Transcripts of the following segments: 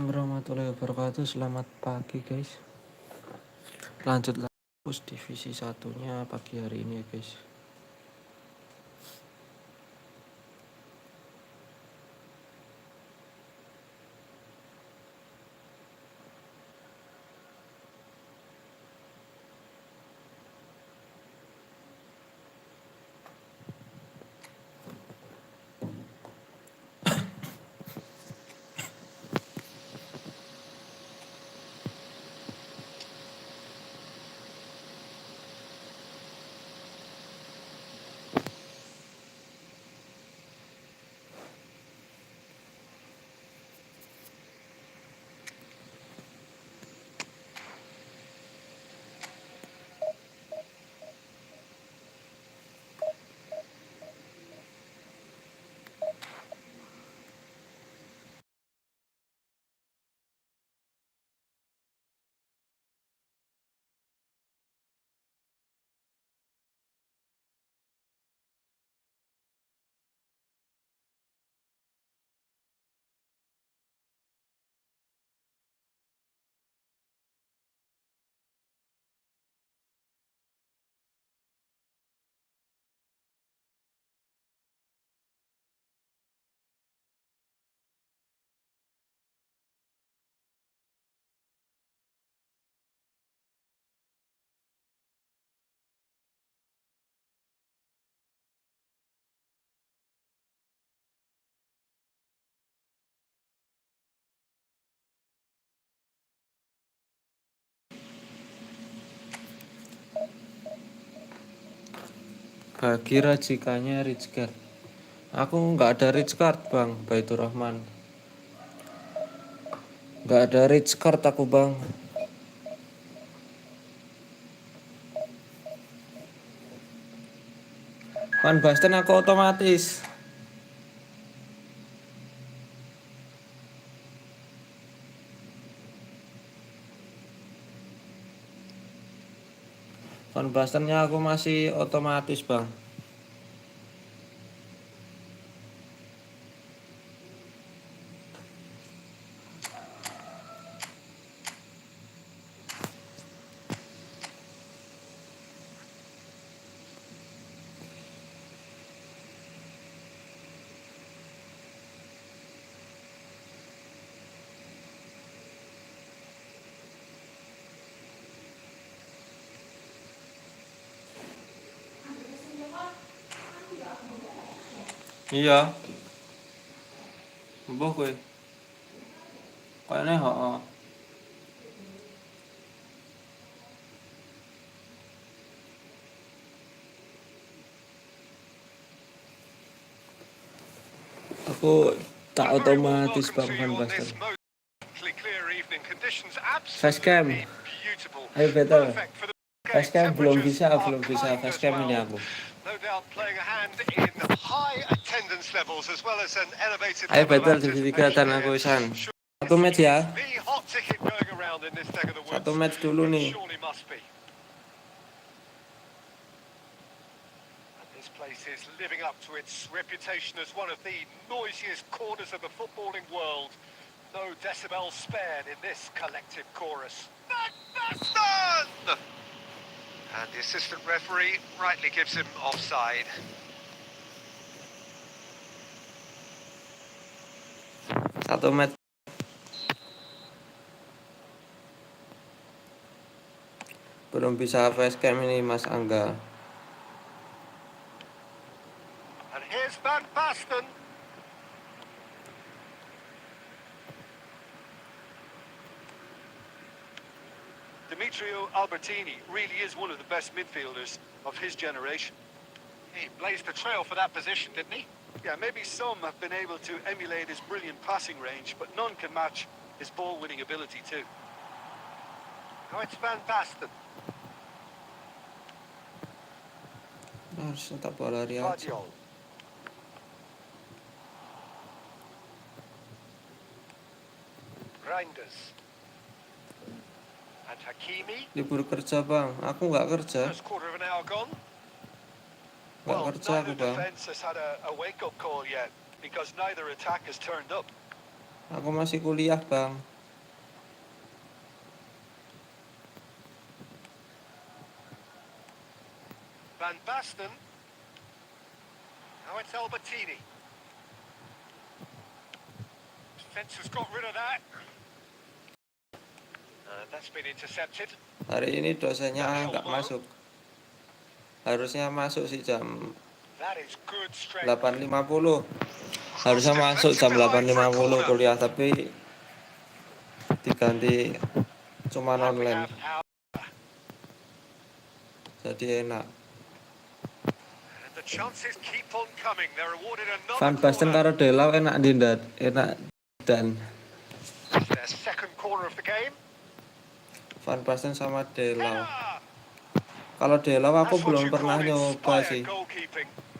Warahmatullahi wabarakatuh. Selamat pagi guys. Lanjut lagi divisi satunya pagi hari ini ya guys. Bagi racikannya rich card. Aku nggak ada rich card bang, Baitur Rahman. Nggak ada rich card aku bang. Van Basten aku otomatis. Van Bastennya aku masih otomatis bang. Iya. Mbah kowe. Kayaknya heeh. Aku tak otomatis bang Van Basten. Facecam. Ayo better. Facecam belum bisa facecam ini aku. Ayo better divisi 3 dan aku isan. Satu match ya. Satu match dulu nih. This place is living up to its reputation as one of the noisiest corners of the footballing world. No decibels spared in this collective chorus. And the assistant referee rightly gives him offside. Satu match. Belum bisa facecam ini Mas Angga. And here's Van Basten. Demetrio Albertini really is one of the best midfielders of his generation. He blazed the trail for that position, didn't he? Yeah, maybe some have been able to emulate his brilliant passing range, but none can match his ball-winning ability too. Now it's Van Basten. Harus tetap bola lari aja. Reinders. And Hakimi. Libur kerja bang, aku nggak kerja. First quarter of an hour gone. Nggak kerja aku bang. Defense has had a wake-up call yet because neither attack has turned up. Aku masih kuliah bang. Van Basten. Now it's Albertini. Defence has got rid of that. That's been intercepted. Hari ini dosennya nggak masuk. Harusnya masuk sih jam That is good strength. 8.50. Harusnya masuk jam 8.50 kuliah, tapi diganti cuma online. Jadi enak. The chances keep on coming. They're awarded another Van Basten karo Delau enak dindat, enak dan their second corner of the game. Van Basten sama Delau. Kalau Delau aku belum pernah nyoba sih.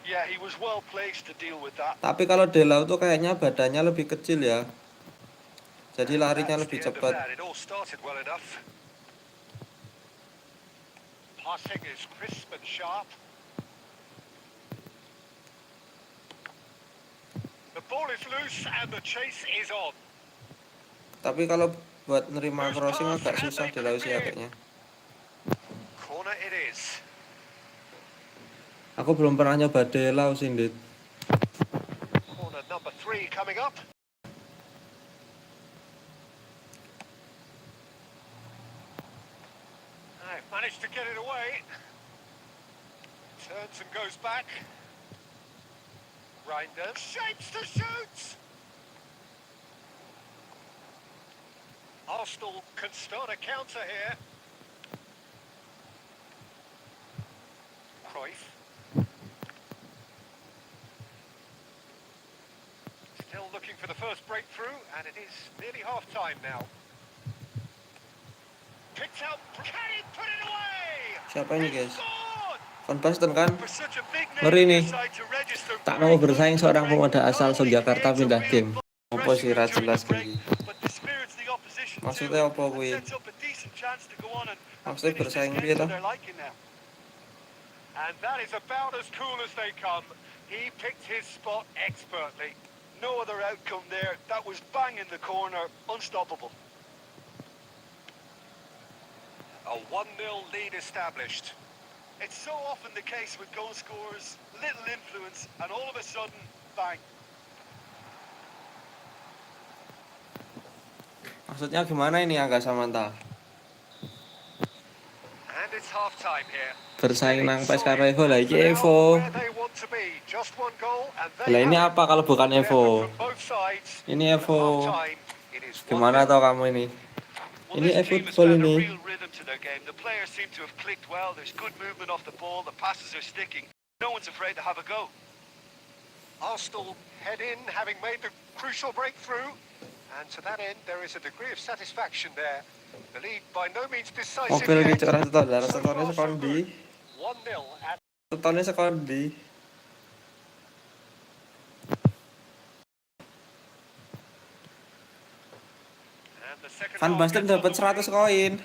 Yeah, he was well placed to deal with that. Tapi kalau Delau tuh kayaknya badannya lebih kecil ya. Jadi larinya lebih cepat. It all started well enough. Passing is crisp and sharp. The ball is loose and the chase is on. Tapi kalau buat nerima crossing agak susah Delau sih kayaknya. Corner it is. Aku belum pernah nyoba Delau sih, Dit. Corner number 3 coming up. I've managed to get it away. Turns and goes back. Reinders shapes to shoot. Arsenal can start a counter here. Cruyff. Still looking for the first breakthrough, and it is nearly half time now. Picked up, can he put it away? Siapa ini, guys? Van Basten kan? Ngeri nih. Tak mau bersaing seorang pemuda asal Yogyakarta pindah game. Apa sih ra jelas gini? Maksudnya apa kuwi? Maksudnya bersaing piye toh? And that is about as cool as they come. He picked his spot expertly. No other outcome there. That was bang in the corner, unstoppable. A 1-0 lead established. It's so often the case with goal scorers, little influence, and all of a sudden, bang. Maksudnya gimana ini Angga Samanta? And it's half time here. Bersaing nang PES karo Evo lah, iki Evo. Lah ini apa kalau bukan Evo? Ini Evo. Gimana tau kamu ini? Ini efootball ini. The players seem to have clicked well. There's good movement off the ball. The passes are sticking. No one's afraid to have a go. Arsenal head in, having made the crucial breakthrough. And to that end, there is a degree of satisfaction there. The lead by no means decisive Mobil yet. gitu orang setor, setornya sekondi. 1-0 at Setornya sekondi. Van Basten dapat 100 koin.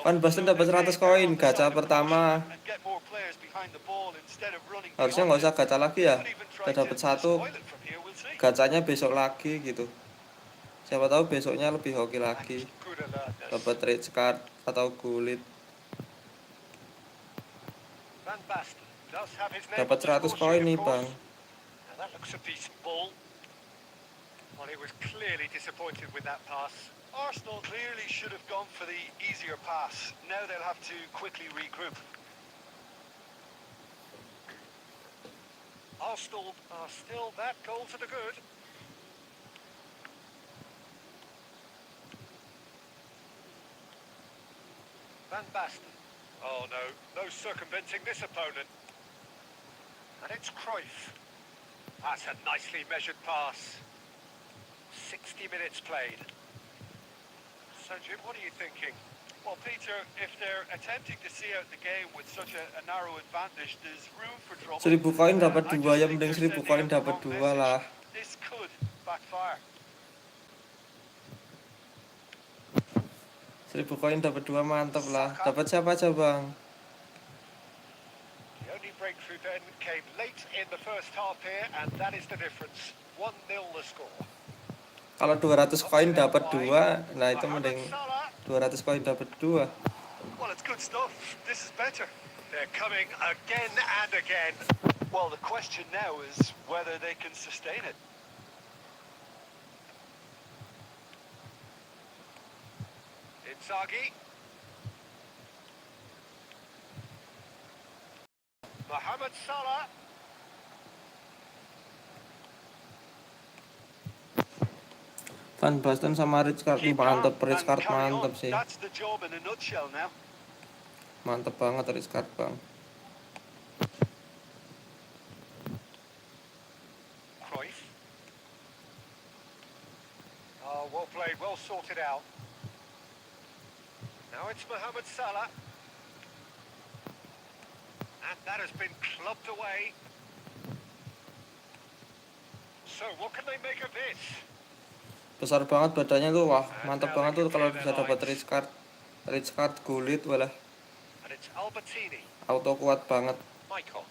Van Basten dapat 100 koin gacha pertama. Harusnya nggak usah gacha lagi ya. Udah dapat 1. Gacanya besok lagi gitu. Siapa tahu besoknya lebih hoki lagi. Dapat trade card atau kulit. Dapat 100 koin nih, Bang. Well, he was clearly disappointed with that pass. Arsenal clearly should have gone for the easier pass. Now they'll have to quickly regroup. Arsenal are still that goal to the good. Van Basten. Oh no, no circumventing this opponent. And it's Cruyff. That's a nicely measured pass. 60 minutes played. So, Jim, what are you thinking? Well, Peter, if they're attempting to see out the game with such a narrow advantage, there's room for trouble. 1000 koin dapat 2 ya, mending 1000 koin dapat 2 lah. This could backfire. 1000 koin dapat 2 mantap lah. Dapat siapa aja, Bang? The only breakthrough then came late in the first half here, and that is the difference. 1-0 the score. Kalau 200 koin dapat 2, nah itu mending 200 koin dapat 2. Well, it's good stuff. This is better. They're coming again and again. Well, the question now is whether they can sustain it. Inzaghi. Mohamed Salah. Van Basten sama Rijkaard Keep mantep, calm and Rijkaard carry on. mantep sih. That's the job in a nutshell now. Mantep banget Rijkaard, Bang. Cruyff. Oh, well played, well sorted out. Now it's Mohamed Salah. And that has been clubbed away. So, what can they make of this? Besar banget badannya tuh, wah mantep banget tuh kalau bisa dapat Rijkaard Gullit, walah And it's Albertini. auto kuat banget. Michael.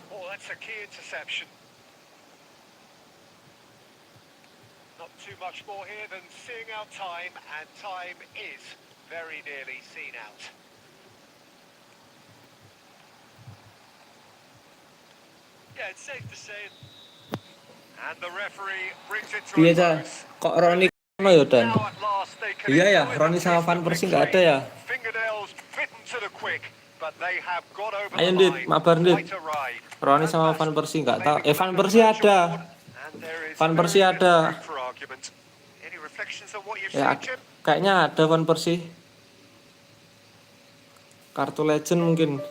Oh, that's a key interception. Not too much more here than seeing out time, and time is very nearly seen out. Yeah, it's safe to say. And the referee brings it to a Biasa close. kok Roni no ya Dan? Now at last they can Iya ya, enjoy Roni the sama taste Van of Persie nggak ada victory. ya. Fingernails bitten to the quick, but they have got over Ayo the Dit, line. mabar Dit. Quite a ride. Roni sama Van Persie nggak tahu. Van Persie ada. And there is Van very Persie little ada. room for argument. Any reflections on what you've Ya, seen, Jim? kayaknya ada Van Persie. Kartu legend mungkin.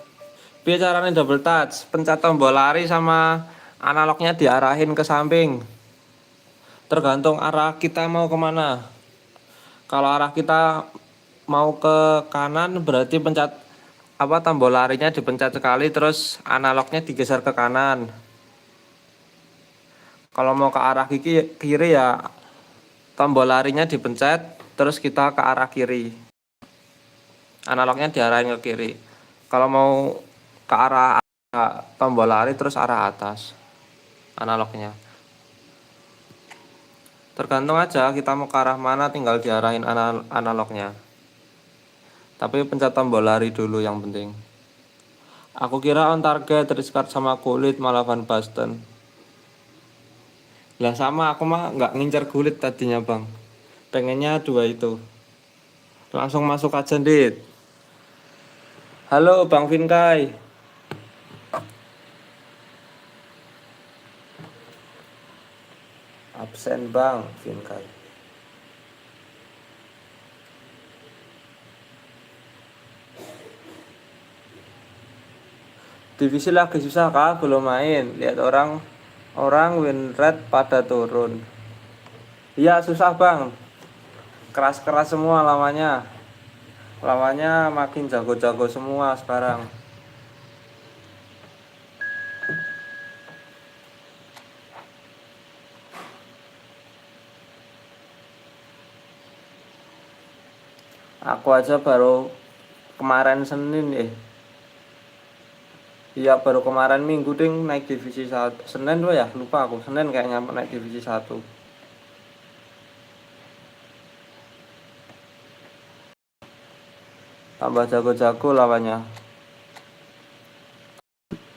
Biar caranya double touch, pencet tombol lari sama analognya diarahin ke samping. Tergantung arah kita mau kemana. Kalau arah kita mau ke kanan berarti pencet tombol larinya dipencet sekali, terus analognya digeser ke kanan. Kalau mau ke arah kiri ya tombol larinya dipencet terus kita ke arah kiri, analognya diarahin ke kiri. Kalau mau ke arah tombol lari terus arah atas analognya. Tergantung aja kita mau ke arah mana, tinggal diarahin analognya. Tapi pencet tombol lari dulu yang penting. Aku kira on target Rijkaard sama Gullit malah Van Basten. Lah sama, aku mah nggak ngincer Gullit tadinya Bang. Pengennya dua itu. Langsung masuk aja Dit. Halo Bang Vinkai. Absen Bang Vinkai. Divisi lagi susah kah? Belum main. Lihat orang win rate pada turun. Iya susah Bang. Keras-keras semua lawannya. Lawannya makin jago-jago semua sekarang. Aku aja baru kemarin Senin Iya baru kemarin Minggu ding naik divisi 1. Senin tuh ya, lupa aku. Senin kayaknya naik divisi 1. Tambah jago-jago lawannya.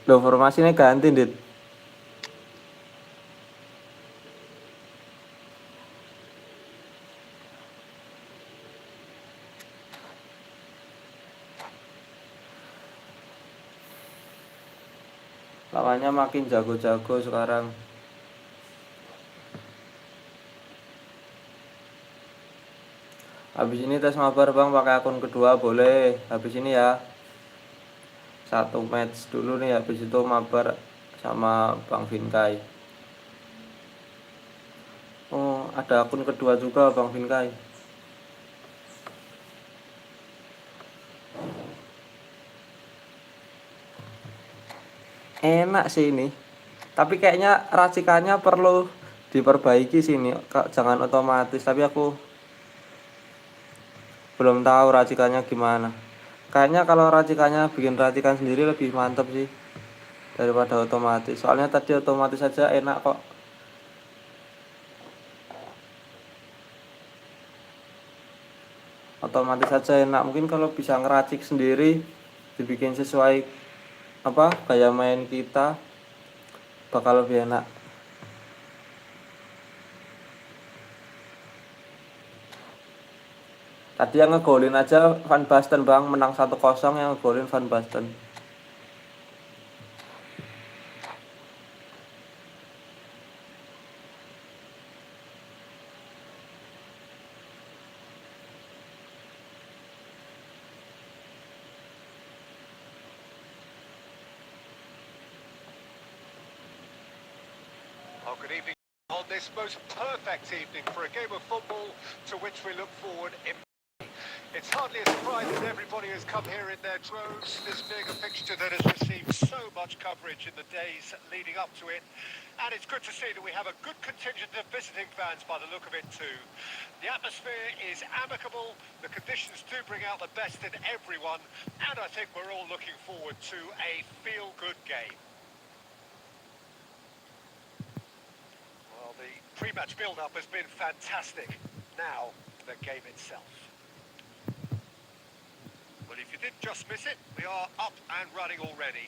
Loh formasinya ganti Dit. Lawannya makin jago-jago sekarang. Habis ini tes mabar Bang pakai akun kedua boleh. Habis ini ya. 1 match dulu nih, habis itu mabar sama Bang Vinkai. Oh, ada akun kedua juga Bang Vinkai. Enak sih ini. Tapi kayaknya racikannya perlu diperbaiki sini. Jangan otomatis, tapi aku belum tahu racikannya gimana. Kayaknya kalau racikannya bikin racikan sendiri lebih mantap sih daripada otomatis. Soalnya tadi otomatis aja enak kok. otomatis saja enak. Mungkin kalau bisa ngeracik sendiri, dibikin sesuai gaya main kita, bakal lebih enak. Tadi yang ngegolin aja Van Basten bang, menang 1-0 yang ngegolin Van Basten. Oh, good evening on this most perfect evening for a game of football to which we look forward. It's hardly a surprise that everybody has come here in their droves, this being a fixture that has received so much coverage in the days leading up to it. And it's good to see that we have a good contingent of visiting fans by the look of it too. The atmosphere is amicable, the conditions do bring out the best in everyone, and I think we're all looking forward to a feel-good game. Well, the pre-match build-up has been fantastic. Now, the game itself. Well, if you did just miss it, we are up and running already.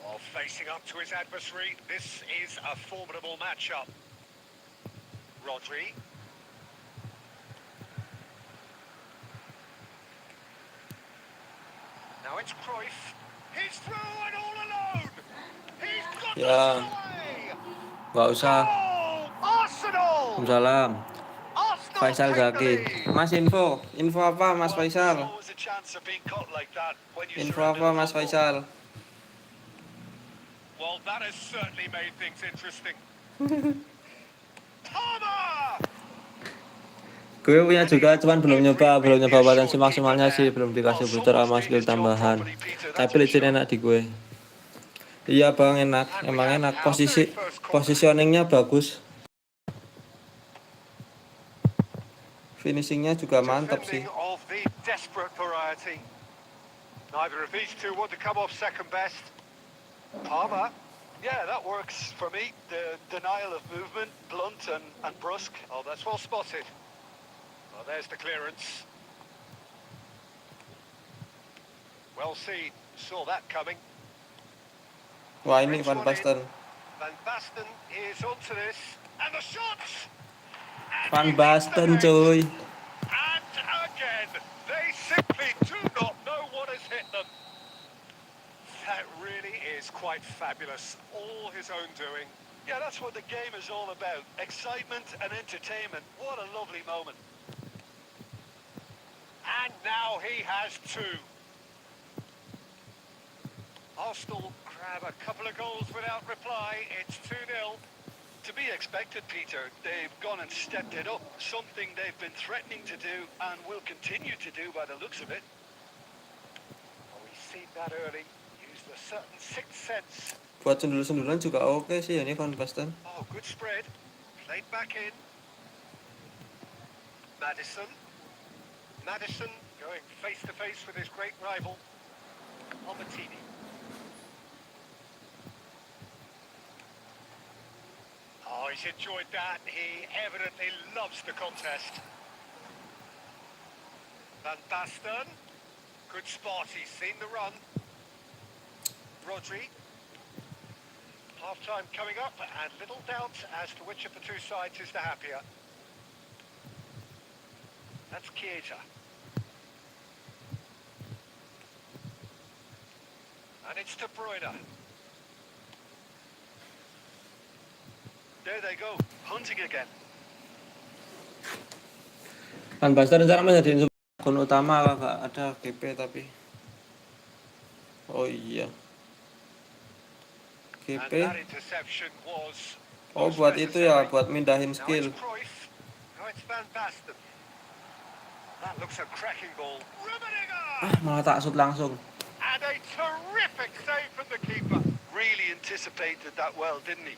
Well, facing up to his adversary, this is a formidable matchup. Rodri. Now it's Cruyff. He's through and all alone. He's got Ya, this away. nggak usah. Goal! Arsenal. Waalaikumsalam. Arsenal Faisal take the Zaki. lead. Mas info apa Mas Well, there's Faisal? always a chance of being caught like that when you Info surrender apa the Mas football. Faisal? Well, that has certainly made things interesting. Palmer! Gue punya juga, cuman belum nyoba potensi maksimalnya sih, belum Well, dikasih booster someone's sama doing skill his job tambahan. properly, Peter, that's Tapi for licin sure. enak di gue. Iya bang, enak, And we emang have enak. our very first corner. Positioningnya bagus. Finishingnya juga mantap sih. Defending of the desperate variety. Neither of these two want to come off second best. Palmer. Yeah, that works for me. The denial of movement, blunt and brusque. Oh, that's well spotted. Well, there's the clearance. Well seen. Saw that coming. Wah ini Van Basten. Van Basten is onto this. And the shots! And Van he leads the Basten net. cuy. And again, they simply do not know what has hit them. That really is quite fabulous. All his own doing. Yeah, that's what the game is all about. Excitement and entertainment. What a lovely moment. And now he has two. Arsenal grab a couple of goals without reply. It's 2-0. To be expected, Peter. They've gone and stepped it up. Something they've been threatening to do and will continue to do by the looks of it. Well, we've seen that early. Used a certain sixth sense. Buat sundul-sundulan juga oke sih ini Van Basten. Oh, good spread. Played back in. Madison. Madison going face-to-face with his great rival, Albertini. Oh, he's enjoyed that. He evidently loves the contest. Van Basten. Good spot. He's seen the run. Rodri. Half-time coming up, and little doubt as to which of the two sides is the happier. That's Chiesa. And it's De Bruyne. There they go, hunting again. Van Basten rencana menjadi akun utama kakak, ada GP tapi. Oh iya. And GP. that interception was Oh buat itu ya, buat mindahin Now skill. it's Cruyff. Now it's Van Basten. That looks a cracking ball. Rummenigge! Malah tak shoot langsung. And a terrific save from the keeper. Really anticipated that well, didn't he?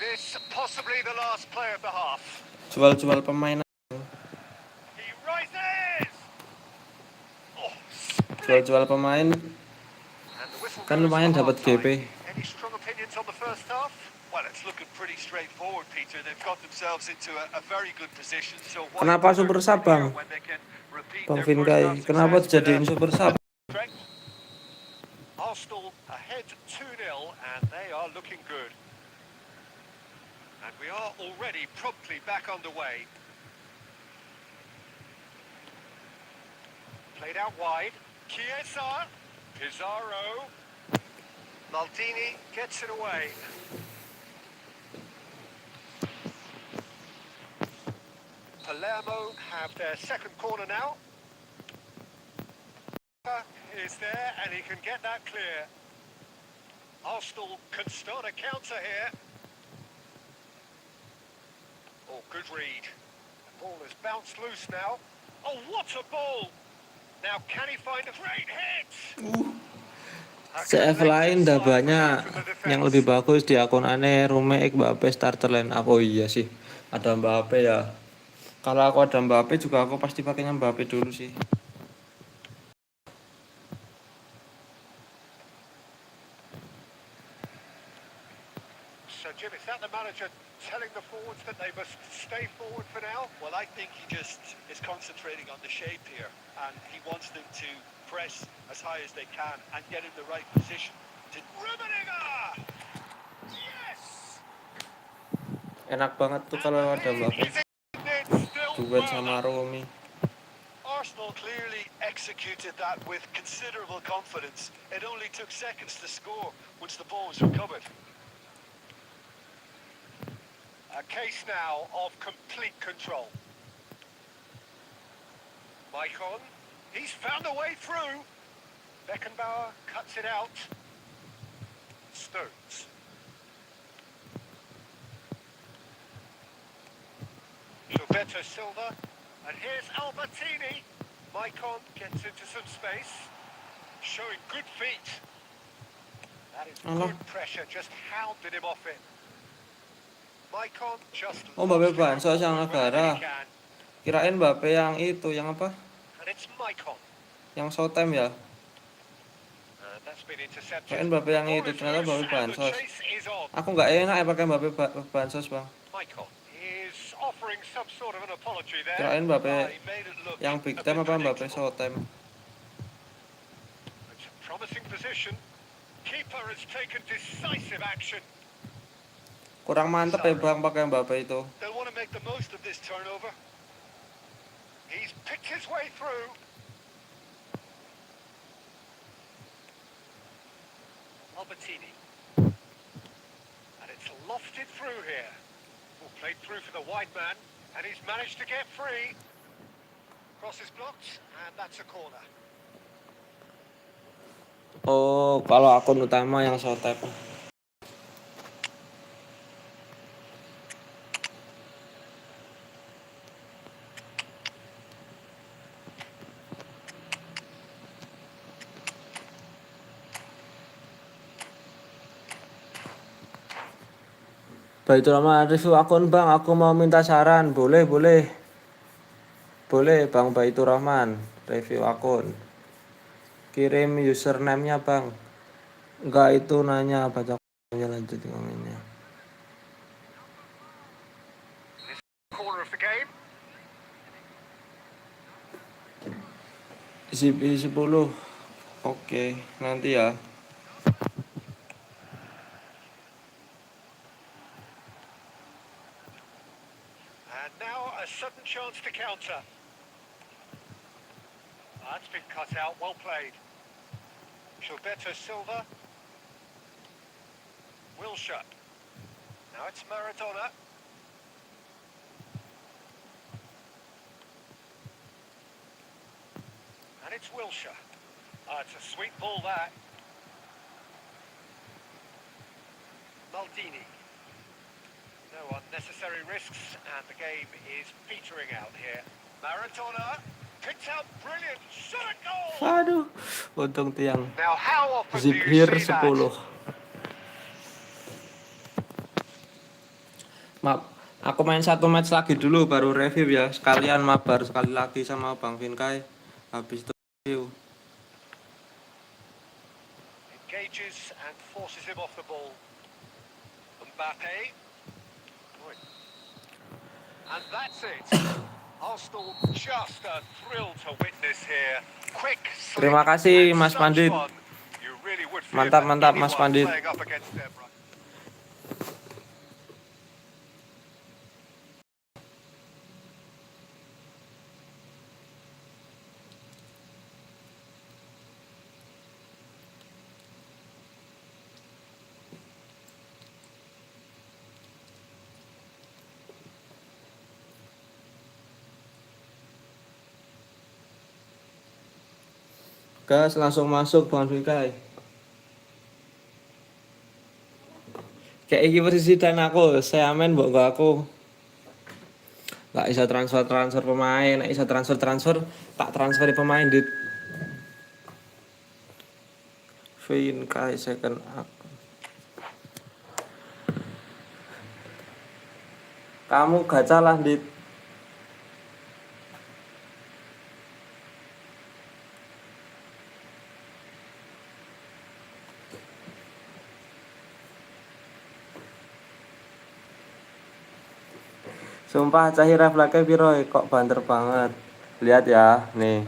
This possibly the last play of the half. Jual-jual pemain. He rises! Oh, Jual-jual pemain. and the whistle Kan goes lumayan for dapat half-time. GP. Any strong opinions on the first half? Well, it's looking pretty straightforward, Peter. They've got themselves into a very good position. So why Kenapa bother super from sub, here Bang? when they can repeat Bang their first half Vinkai, kenapa success with a dijadiin super sub? strength? Arsenal ahead 2-0, and they are looking good. And we are already promptly back underway. Played out wide. Chiesa, Pizarro. Maldini gets it away. Palermo have their second corner now. Is there, and he can get that clear. Arsenal can start a counter here. Oh, good read. The ball has bounced loose now. Oh, what a ball! Now, can he find a great hit? CF lain dah banyak yang lebih bagus di akun aneh Rumek Mbappe starter line up. Oh iya sih, ada Mbappe ya. Kalau aku ada Mbappe juga aku pasti pakainya Mbappe dulu sih. So, Jim, is that the manager telling the forwards that they must stay forward for now? Well, I think he just is concentrating on the shape here, and he wants them to press as high as they can and get in the right position. Rummenigge! Yes! Enak banget tuh kalau ada Mbappe. Duet sama Romi. Arsenal clearly executed that with considerable confidence. It only took seconds to score once the ball was recovered. A case now of complete control. Maicon, he's found a way through. Beckenbauer cuts it out. Stones. Gilberto Silva. And here's Albertini. Maicon gets into some space. Showing good feet. That is good pressure. Just hounded him off it. Maicon just Oh, Mbappe bansos yang negara. Kirain Mbappe yang itu, yang apa? And it's Maicon. Yang showtime ya. That's been intercepted. Kirain Mbappe yang itu, ternyata Mbappe bansos. Aku nggak enak ya pakai Mbappe bansos, Bang. Maicon is offering some sort of an apology there. Kirain Mbappe He made it look yang big a time bit apa Mbappe predictable. showtime. It's a promising position. Keeper has taken decisive action. Kurang mantep ya Bang pakai Mbappe itu. They'll want to make the most of this turnover. He's picked his way through. Albertini. And it's lofted through here. Played through for the wide man, and he's managed to get free. Cross is blocked, and that's a corner. Oh, kalau akun utama yang showtime. Baik, lama review akun Bang, aku mau minta saran. Boleh Bang Baitur Rahman, review akun. Kirim username-nya Bang. Enggak, itu nanya baca lanjut komennya. Corner of the game. Isi 10. Oke, nanti ya. And now a sudden chance to counter. That's been cut out, well played. Gilberto Silva. Wilshere. Now it's Maradona. And it's Wilshere. It's a sweet ball that. Maldini. No unnecessary risks, and the game is petering out here. Maradona picked out brilliant shot goal. Aduh, untung tiang. Now how often do Zip you here see that? 10. Maaf, aku main satu match lagi dulu baru review ya. Sekalian mabar sekali lagi sama Bang Vinkai. Habis itu review. Engages and forces him off the ball. Mbappe. And that's it. Arsenal just a thrill to witness here. Quick, slick, Terima kasih and Mas such Pandit. fun. You really would fear Mantap for mantap Mas anyone Pandit. playing up against them. Gas langsung masuk Bang Dwikai. Kayak iki presiden aku, saya amen mbok nggo aku. Gak bisa transfer pemain, nek bisa transfer tak transferi pemain dit. Vin Kai second up. Kamu gacha lah dit. Sumpah cahi refleksnya piro kok banter banget. Lihat ya, nih.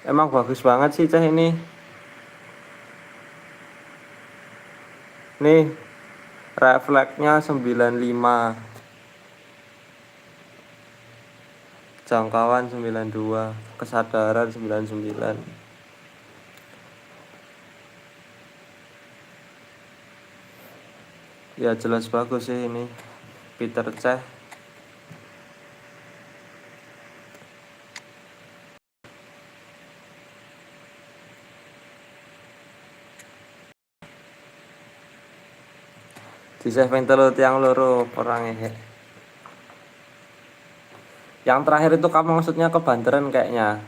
Emang bagus banget sih cah ini. Nih, refleksnya 95. Jangkauan 92, kesadaran 99. Ya jelas bagus sih ini. Peter Cech. Di saving telut yang loro orangnya. Yang terakhir itu kamu maksudnya kebanteran kayaknya.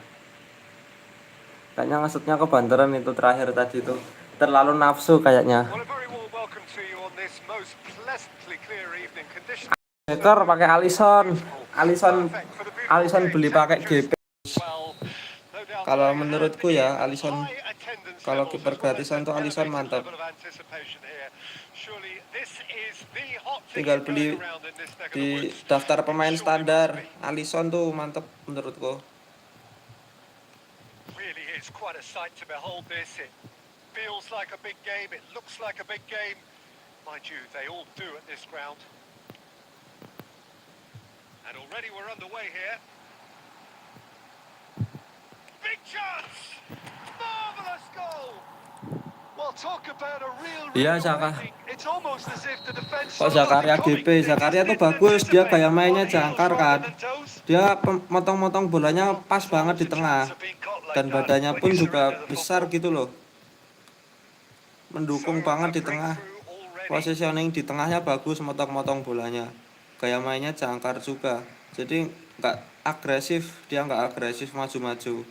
Kayaknya maksudnya kebanteran itu terakhir tadi itu. Terlalu nafsu kayaknya. Well, a very warm welcome to you on this most pleasantly clear evening. Conditions Hacker pakai Alisson beli pakai GP. well, no doubt Kalau they menurutku have ya in Alisson, high attendance kalau levels kiper as well as gratisan an tuh Alisson elevated mantap. level of anticipation here. Surely this is the hot Tinggal ticket going beli around in this neck of the di woods. daftar It pemain surely standar. must be. Alisson tuh mantap menurutku. Really is quite a sight to behold this. It feels like a big game. It looks like a big game. Mind you, they all do at this ground. And already we're underway here. Big chance! Marvelous goal! Well, talk about a real Iya, Zaka. reawakening. It's almost as if the defense Kok saw nothing Zakaria coming. GP, They just Zakaria tuh didn't bagus, dia anticipate. gaya mainnya On heels jangkar rather kan. than toes. Dia motong-motong bolanya Well, pas there's banget di always a tengah. chance of being caught like Dan that badannya when pun you juga surrender the besar football. gitu loh. Mendukung So, banget a di tengah. breakthrough already. Positioning di tengahnya bagus, motong-motong bolanya. Gaya mainnya jangkar juga. Jadi nggak agresif, dia nggak agresif maju-maju.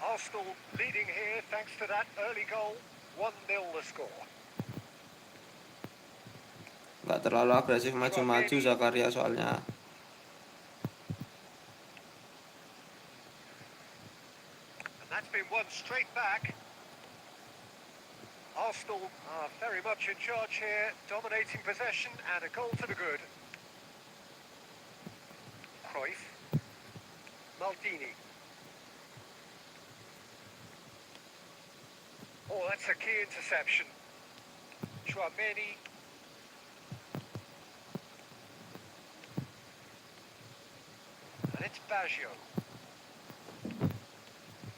Arsenal leading here thanks to that early goal. 1-0 the score. Nggak terlalu agresif maju-maju Zakaria soalnya. And that's been won straight back. Arsenal are very much in charge here, dominating possession and a goal to the good. Cruyff. Maldini. Oh, that's a key interception. Chouameni. And it's Baggio.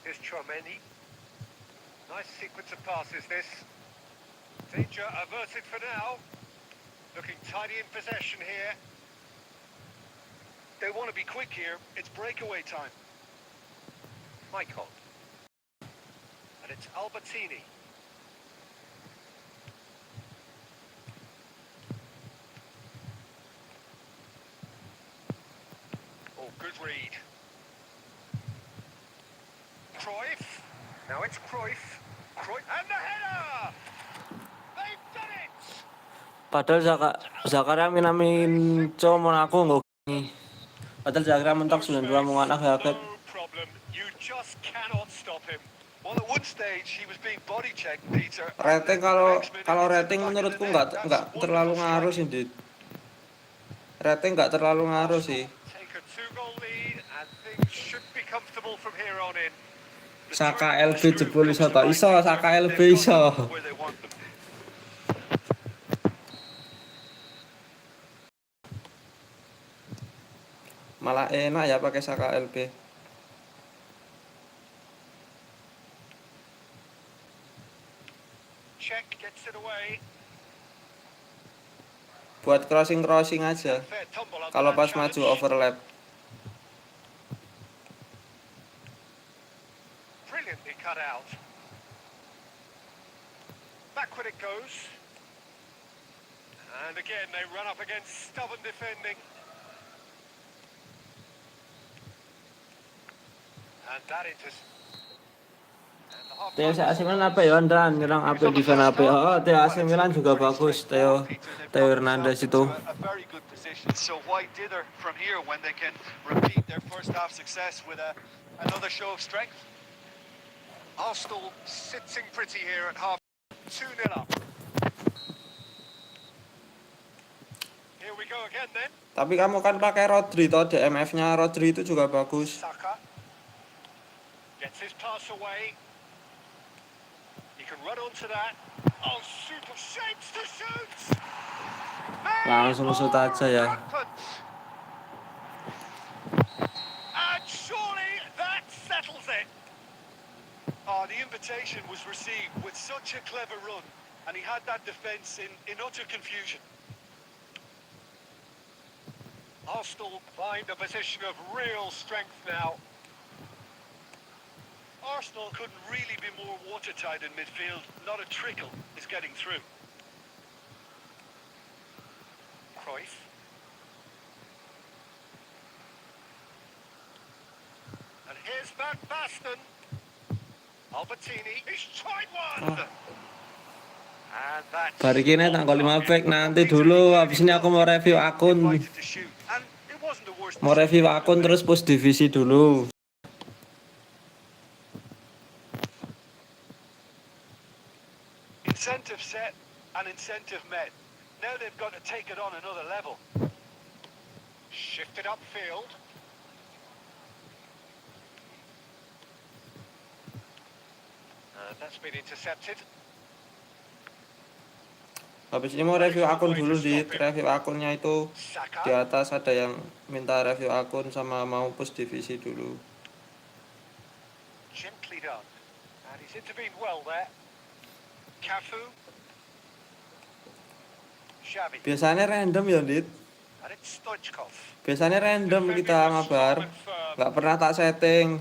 Here's Chouameni. Nice sequence of passes, this. Danger averted for now. Looking tidy in possession here. They want to be quick here. It's breakaway time. Michael. And it's Albertini. Oh, good read. Cruyff. Now it's Cruyff. Cruyff and the header! They've done it! Padahal Zakaria minamin mon aku nggak gini. Padahal Zakaria mentok 92 mau anak No haket. problem. You just cannot stop him. Well, it would one stage he was being body checked, Peter. Rating and kalau next minute kalau it's in the rating back of the menurutku net. nggak That's terlalu wonderful ngaruh sih, striking. Dit. Rating nggak terlalu ngaruh sih. Take a 2-goal lead and things should be comfortable from here on in. The Saka turning of the LB screw jebul comes iso to to. mind, Iso Peter. Saka LB They've got iso. them where they want them. Malah enak ya pakai Saka LB. Check gets it away. Buat crossing aja. Fair tumble under Kalau that pas challenge. maju overlap. Brilliantly cut out. Backward it goes. And again they run up against stubborn defending. And that into... Theo AC Milan apa ya Andran nyerang apa defend apa. Oh, Theo AC Milan juga bagus Theo Hernandez itu. So why dither from here when they can repeat their first half success with another show of strength? Arsenal sitting pretty here at half 2-0 up. Here we go again then. Tapi kamu kan pakai Rodri toh, DMF-nya Rodri itu juga bagus. Saka gets his pass away. He can run onto that. Oh, super shapes to shoot. Langsung shoot aja ya. And surely that settles it. Oh, the invitation was received with such a clever run, and he had that defence in utter confusion. Arsenal find a position of real strength now. Arsenal couldn't really be more watertight in midfield. Not a trickle is getting through. Cruyff. And here's Van Basten. Albertini. He's tried one. And that's... Bari kene tanggal 5 back nanti dulu. Habis ini aku mau review akun. Mau review akun terus post divisi dulu. Incentive set and incentive met. Now they've got to take it on another level. Shifted upfield. That's been intercepted. Habis ini mau review akun dulu di review akunnya itu. Di atas ada yang minta review akun sama mau push divisi dulu. Gently done. And he's intervened well there. Cafu. Xavi. Biasanya random ya, Dit. And it's Stoichkov. Biasanya random kita ngabar. Nggak pernah tak setting.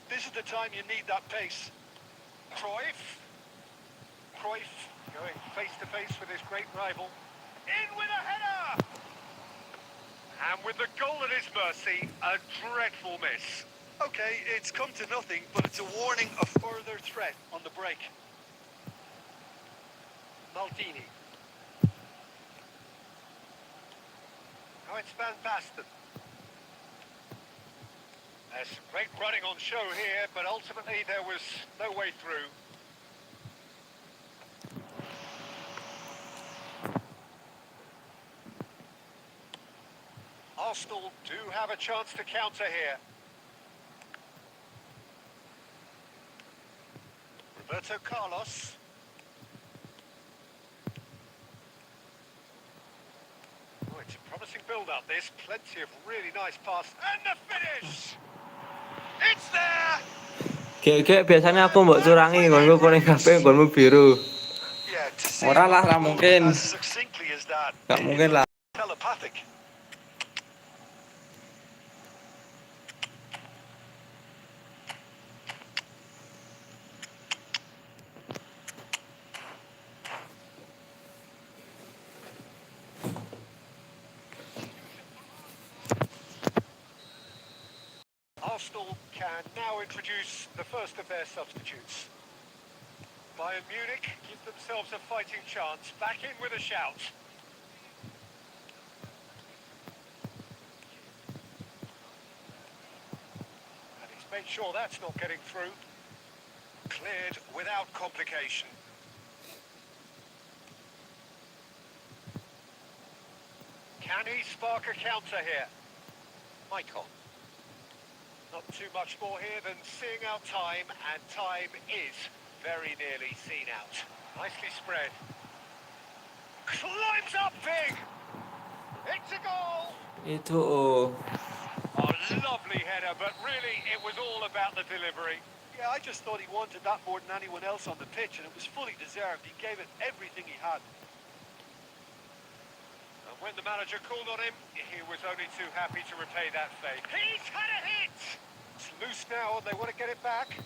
This is the time you need that pace. Cruyff. Cruyff going face to face with his great rival. In with a header! And with the goal at his mercy, a dreadful miss. Okay, it's come to nothing, but it's a warning of further threat on the break. Maldini. Now it's Van Basten. There's some great running on show here, but ultimately there was no way through. Arsenal do have a chance to counter here. Roberto Carlos. Oh, it's a promising build-up, this. Plenty of really nice pass. And the finish! It's there! Kayak biasanya aku mbok curangi nggonku kuning kabeh nggonmu biru. Ora lah, ra mungkin. Gak mungkin lah. Telepathic. Arsenal can now introduce the first of their substitutes. Bayern Munich give themselves a fighting chance, back in with a shout. And he's made sure that's not getting through. Cleared without complication. Can he spark a counter here? Michael. Not too much more here than seeing out time, and time is very nearly seen out. Nicely spread. Climbs up big! It's a goal! Itu oh. A lovely header, but really it was all about the delivery. Yeah, I just thought he wanted that more than anyone else on the pitch, and it was fully deserved. He gave it everything he had. And when the manager called on him, he was only too happy to repay that favour. He's had a hit! It's loose now, and they want to get it back.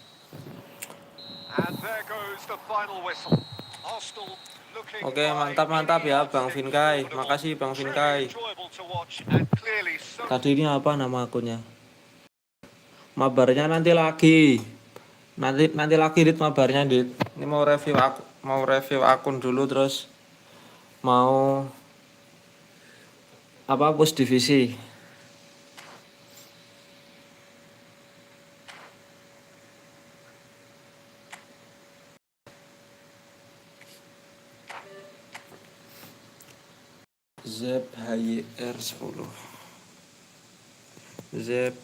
And there goes the final whistle. Arsenal looking Oke, mantap ya Bang Vinkai. Makasih Bang Vinkai. Tadi ini apa nama akunnya? Mabarnya nanti lagi. Nanti lagi Dit mabarnya Dit. Ini mau review akun dulu terus mau push divisi. Zep HYR 10. Zep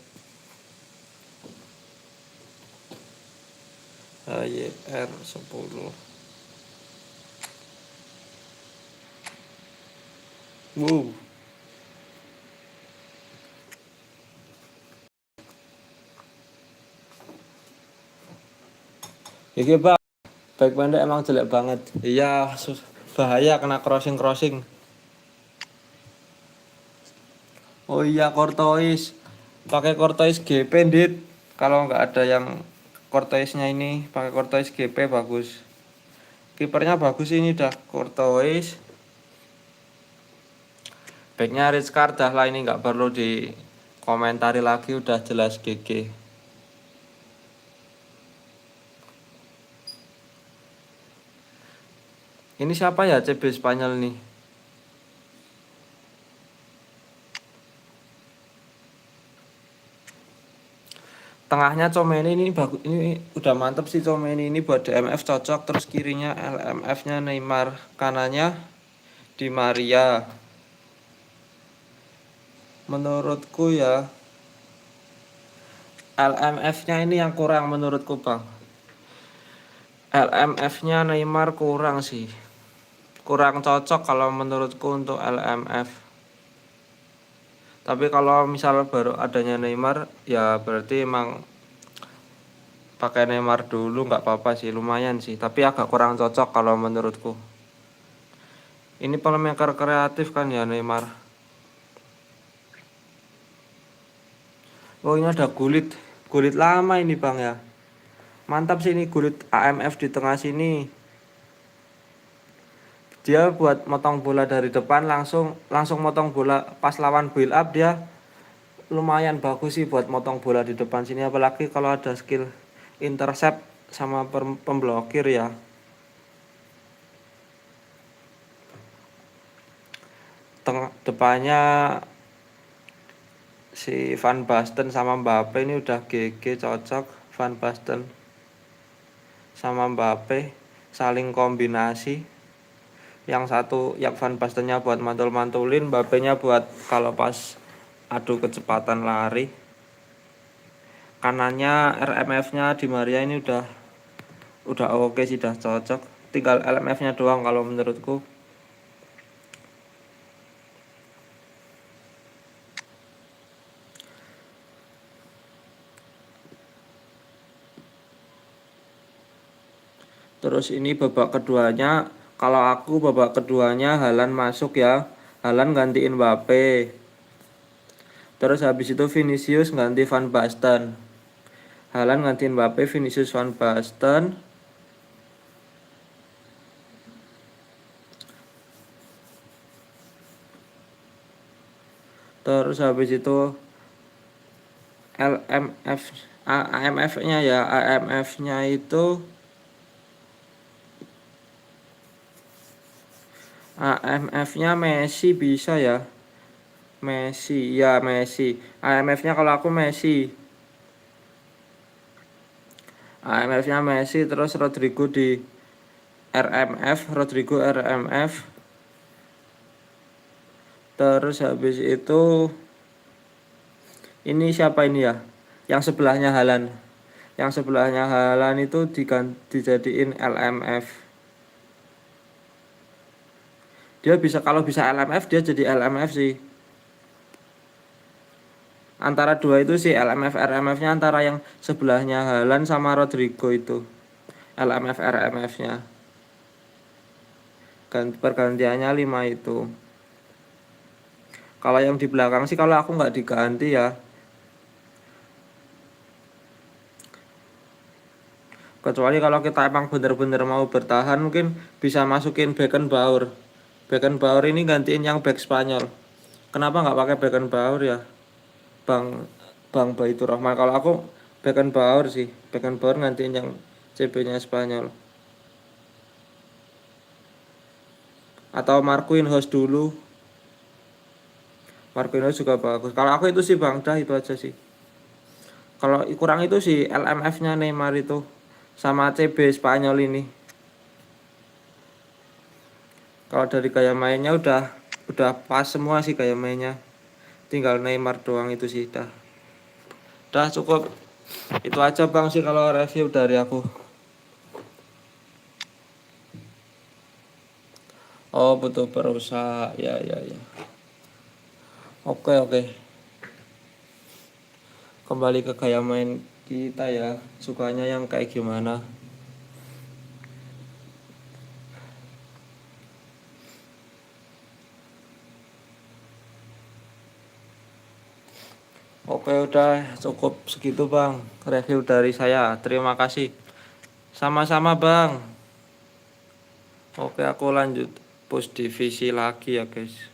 HYR 10. Wow. Iki Bang, back pendek emang jelek banget. Iya, bahaya kena crossing. Oh iya, Courtois. Pakai Courtois GP, Dit. Kalau nggak ada yang Courtoisnya ini, pakai Courtois GP bagus. Kipernya bagus ini dah Courtois. Backnya Rizkard dah lah, ini nggak perlu dikomentari lagi, udah jelas GG. Ini siapa ya CB Spanyol nih? Tengahnya Comeni ini bagus, ini udah mantep sih Comeni ini buat DMF cocok. Terus kirinya LMF-nya Neymar, kanannya Di Maria. Menurutku ya LMF-nya ini yang kurang menurutku Bang. LMF-nya Neymar kurang sih. Kurang cocok kalau menurutku untuk LMF. Tapi kalau misal baru adanya Neymar, ya berarti emang pakai Neymar dulu nggak apa-apa sih, lumayan sih. Tapi agak kurang cocok kalau menurutku. Ini playmaker kreatif kan ya Neymar. Oh ini ada gulit lama ini Bang ya. Mantap sih ini gulit AMF di tengah sini. Dia buat motong bola dari depan langsung motong bola pas lawan build up, dia lumayan bagus sih buat motong bola di depan sini, apalagi kalau ada skill intercept sama pemblokir ya. Depannya si Van Basten sama Mbappe ini udah GG, cocok. Van Basten sama Mbappe saling kombinasi. Yang satu yang Van Bastennya buat mantul-mantulin, Mbappe-nya buat kalau pas adu kecepatan lari. Kanannya RMF-nya Di Maria ini udah oke sih, udah cocok. Tinggal LMF-nya doang kalau menurutku. Terus ini babak keduanya, kalau aku babak keduanya Haaland masuk ya. Haaland gantiin Mbappe. Terus habis itu Vinicius ganti Van Basten. Haaland gantiin Mbappe, Vinicius Van Basten. Terus habis itu AMF-nya ya, AMF-nya itu AMF-nya Messi bisa ya. Messi. AMF-nya kalau aku Messi. AMF-nya Messi, terus Rodrigo di Rodrigo RMF. Terus habis itu ini siapa ini ya? Yang sebelahnya Halan. Yang sebelahnya Halan itu dijadiin LMF. Dia bisa, kalau bisa LMF dia jadi LMF sih. Antara dua itu sih, LMF RMF-nya antara yang sebelahnya Halan sama Rodrigo itu. LMF RMF-nya. Pergantiannya 5 itu. Kalau yang di belakang sih kalau aku nggak diganti ya. Kecuali kalau kita emang bener-bener mau bertahan, mungkin bisa masukin Beckenbauer. Beckenbauer ini gantiin yang back Spanyol. Kenapa nggak pakai Beckenbauer ya, Bang Baitur Rahman? Kalau aku Beckenbauer sih. Beckenbauer gantiin yang CB-nya Spanyol. Atau Marquinhos dulu. Marquinhos juga bagus. Kalau aku itu sih Bang, dah itu aja sih. Kalau kurang itu sih LMF-nya Neymar itu sama CB Spanyol ini. Kalau dari gaya mainnya udah pas semua sih gaya mainnya. Tinggal Neymar doang itu sih dah. Dah cukup. Itu aja Bang sih kalau review dari aku. Oh, butuh berusaha. Ya, ya, ya. Oke, oke. Kembali ke gaya main kita ya. Sukanya yang kayak gimana? Oke, udah cukup segitu Bang review dari saya. Terima kasih. Sama-sama Bang. Oke, aku lanjut push divisi lagi ya guys.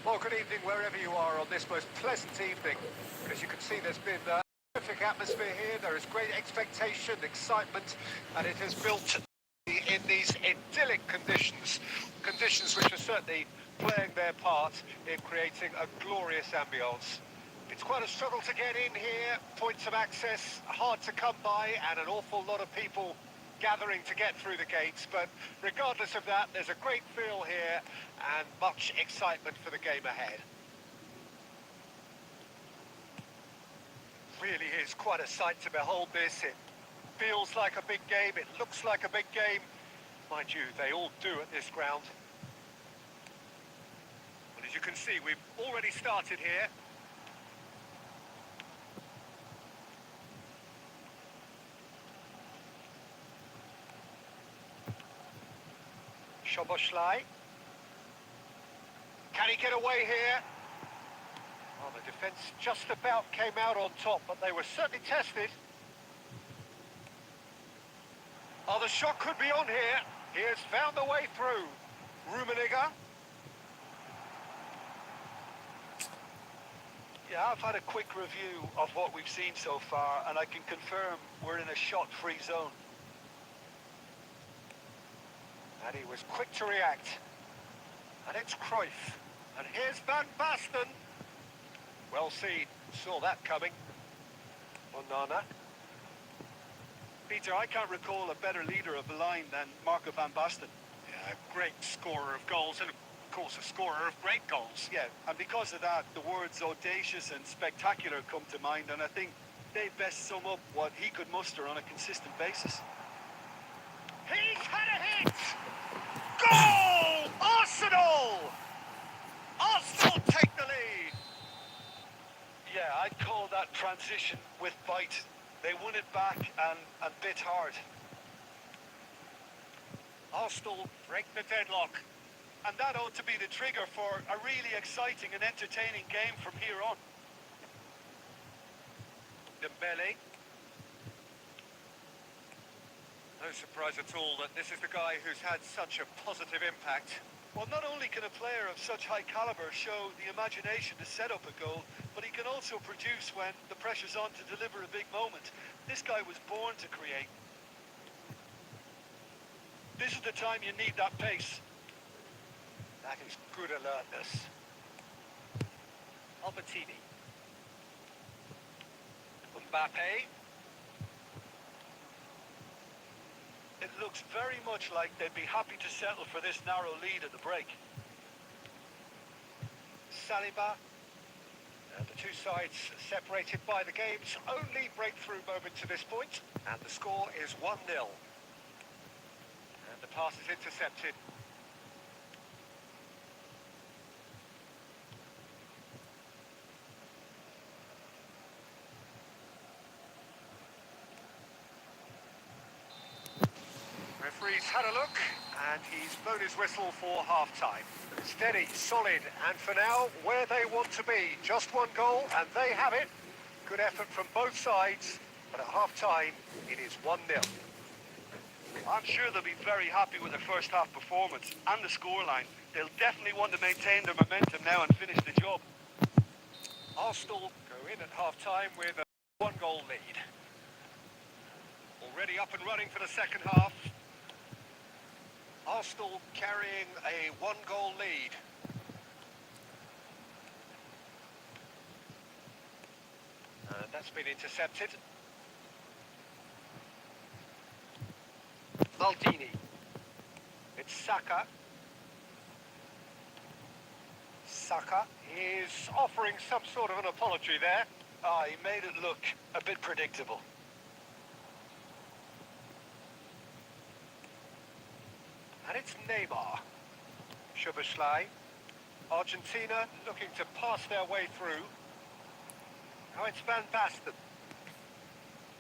Well, good evening wherever you are on this most pleasant evening. And as you can see, there's been a terrific atmosphere here. There is great expectation, excitement, and it has built in these idyllic conditions. Conditions which are certainly playing their part in creating a glorious ambience. It's quite a struggle to get in here, points of access hard to come by, and an awful lot of people gathering to get through the gates, but regardless of that, there's a great feel here and much excitement for the game ahead. Really is quite a sight to behold this. It feels like a big game, it looks like a big game. Mind you, they all do at this ground. But as you can see, we've already started here. Szoboszlai. Can he get away here? Well, the defence just about came out on top, but they were certainly tested. Oh, the shot could be on here. He has found the way through. Rummenigge. Yeah, I've had a quick review of what we've seen so far, and I can confirm we're in a shot-free zone. And he was quick to react. And it's Cruyff. And here's Van Basten. Well seen. Saw that coming. Onana. Peter, I can't recall a better leader of the line than Marco van Basten. Yeah, a great scorer of goals and, of course, a scorer of great goals. Yeah, and because of that, the words audacious and spectacular come to mind, and I think they best sum up what he could muster on a consistent basis. He's had a hit! Goal! Arsenal! Arsenal take the lead! Yeah, I'd call that transition with bite. They won it back and bit hard. Arsenal break the deadlock. And that ought to be the trigger for a really exciting and entertaining game from here on. Dembele. No surprise at all that this is the guy who's had such a positive impact. Well, not only can a player of such high caliber show the imagination to set up a goal, but he can also produce when the pressure's on to deliver a big moment. This guy was born to create. This is the time you need that pace. That is good alertness. Albertini. Mbappe. It looks very much like they'd be happy to settle for this narrow lead at the break. Saliba. And the two sides separated by the game's only breakthrough moment to this point. And the score is 1-0. And the pass is intercepted. Referee's had a look, and he's blown his whistle for half-time. Steady, solid, and for now, where they want to be. Just one goal, and they have it. Good effort from both sides, but at half-time, it is 1-0. I'm sure they'll be very happy with their first half performance and the scoreline. They'll definitely want to maintain their momentum now and finish the job. Arsenal go in at half-time with a one-goal lead. Already up and running for the second half. Arsenal carrying a one-goal lead. And that's been intercepted. Maldini. It's Saka. Saka is offering some sort of an apology there. He made it look a bit predictable. And it's Neymar. Szoboszlai. Argentina looking to pass their way through. Now it's Van Basten.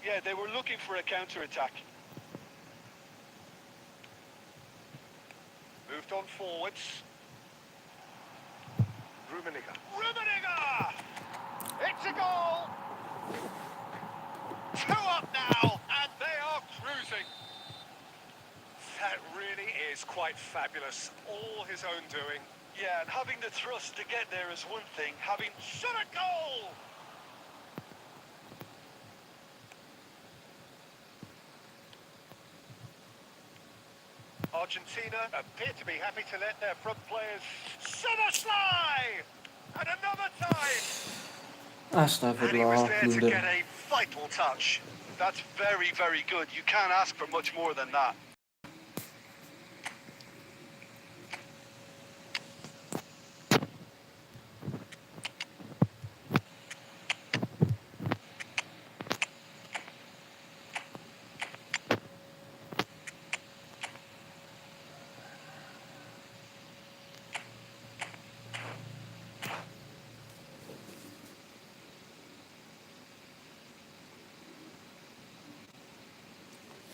Yeah, they were looking for a counter-attack. Moved on forwards. Rummenigge. Rummenigge! It's a goal! 2 up now, and they are cruising. That really is quite fabulous. All his own doing. Yeah, and having the thrust to get there is one thing. Having shot a goal! Argentina appear to be happy to let their front players summer fly! And another time! And he was Astagfirullah, there to blunder. get a vital touch. That's very, very good. You can't ask for much more than that.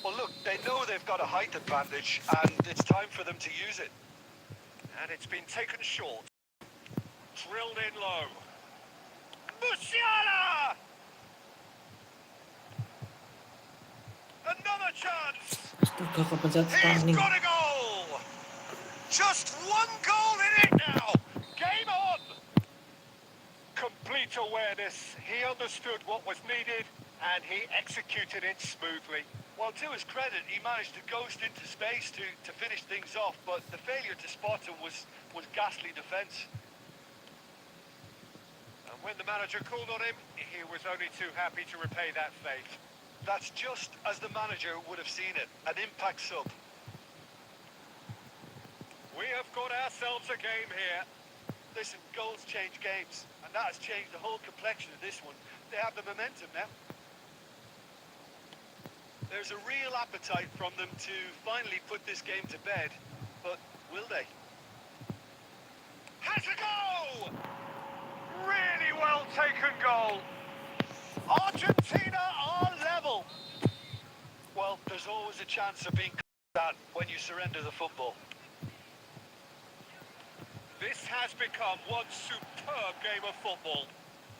Well, look, they know they've got a height advantage, and it's time for them to use it. And it's been taken short. Drilled in low. Musiala! Another chance! Astaga, kepencet He's stunning. got a goal! Just one goal in it now! Game on! Complete awareness. He understood what was needed, and he executed it smoothly. Well, to his credit, he managed to ghost into space to finish things off, but the failure to spot him was ghastly defence. And when the manager called on him, he was only too happy to repay that fate. That's just as the manager would have seen it, an impact sub. We have got ourselves a game here. Listen, goals change games, and that has changed the whole complexion of this one. They have the momentum now. There's a real appetite from them to finally put this game to bed, but will they? Has a goal! Really well taken goal. Argentina are level. Well, there's always a chance of being that when you surrender the football. This has become one superb game of football.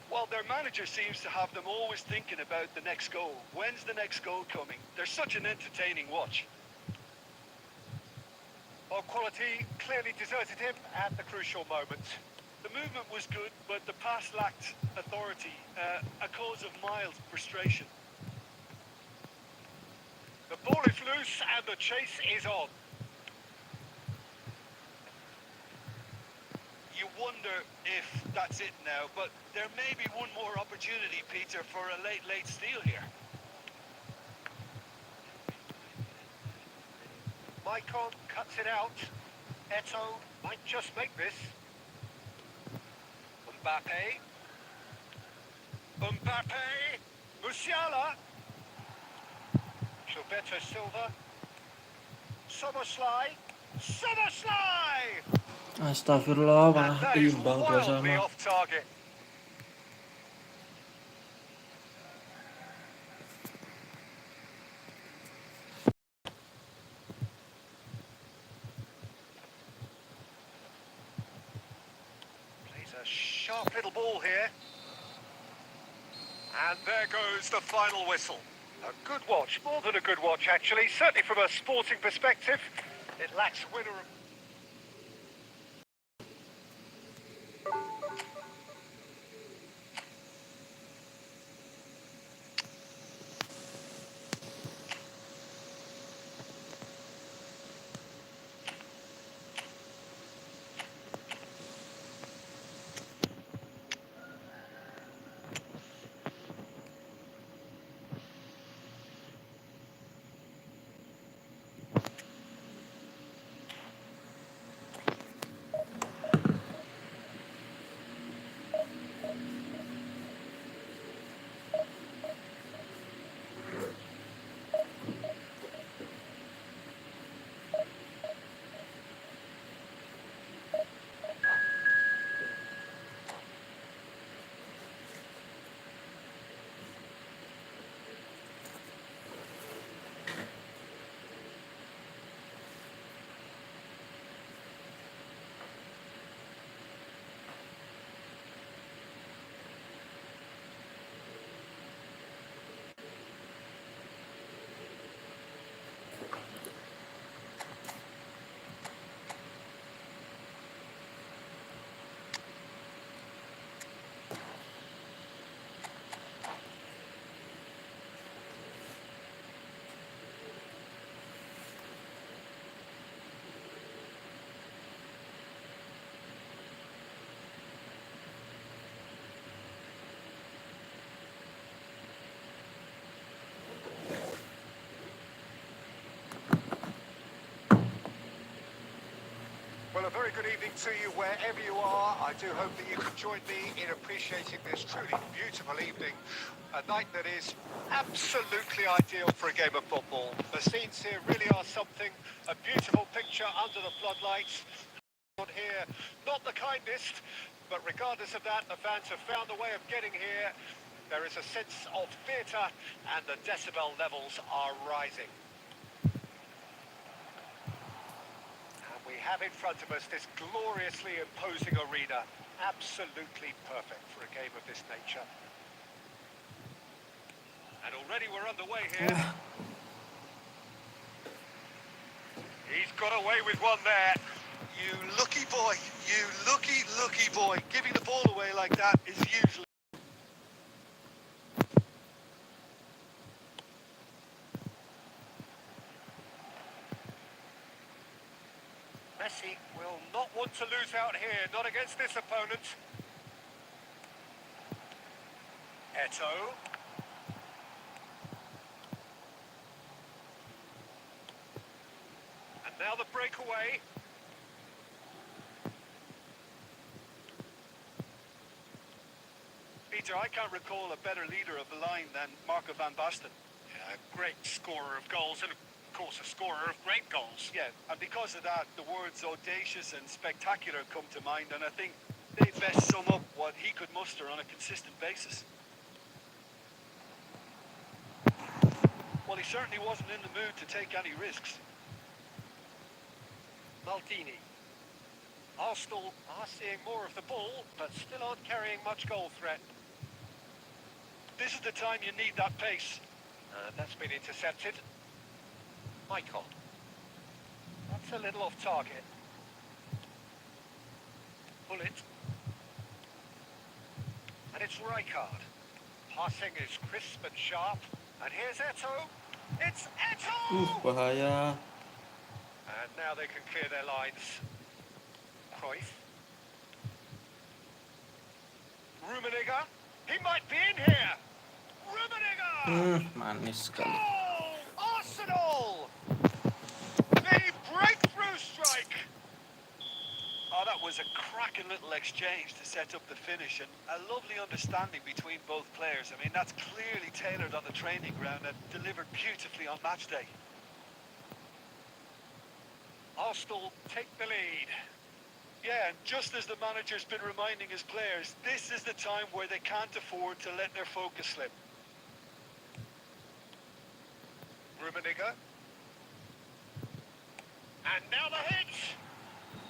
Well, their manager seems to have them always thinking about the next goal. When's the next goal coming? They're such an entertaining watch. Well, quality clearly deserted him at the crucial moment. The movement was good, but the pass lacked authority, a cause of mild frustration. The ball is loose and the chase is on. You wonder if that's it now, but there may be one more opportunity, Peter, for a late steal here. Maicon cuts it out. Eto might just make this. Mbappe. Musiala. Gilberto Silva. Soboslai. Astagfirullah, And malah that is imbang wildly 2-2. off target. Plays a sharp little ball here. And there goes the final whistle. A good watch, more than a good watch actually, certainly from a sporting perspective. It lacks winner. Well, a very good evening to you wherever you are. I do hope that you can join me in appreciating this truly beautiful evening. A night that is absolutely ideal for a game of football. The scenes here really are something. A beautiful picture under the floodlights. On here, not the kindest, but regardless of that, the fans have found a way of getting here. There is a sense of theatre and the decibel levels are rising. And we have in front of us this gloriously imposing arena. Absolutely perfect for a game of this nature. And already we're underway here. He's got away with one there. You lucky boy, you lucky boy. Giving the ball away like that is usually... Messi will not want to lose out here, not against this opponent. Eto'o. And now the breakaway. Peter, I can't recall a better leader of the line than Marco van Basten. Yeah, a great scorer of goals and, of course, a scorer of great goals. Yeah, and because of that, the words audacious and spectacular come to mind, and I think they best sum up what he could muster on a consistent basis. Well, he certainly wasn't in the mood to take any risks. Maldini. Arsenal are seeing more of the ball, but still aren't carrying much goal threat. This is the time you need that pace. That's been intercepted. Michael. That's a little off target. Bullet. And it's Rijkaard. Passing is crisp and sharp. And here's Eto'o. It's Eto'o! Bahaya. And now they can clear their lines. Cruyff. Rummenigge. He might be in here. Rummenigge! Manis sekali. Goal! Arsenal! The breakthrough strike! Oh, that was a cracking little exchange to set up the finish and a lovely understanding between both players. I mean, that's clearly tailored on the training ground and delivered beautifully on match day. Arsenal take the lead. Yeah, and just as the manager's been reminding his players, this is the time where they can't afford to let their focus slip. Rummenigge. And now the hit!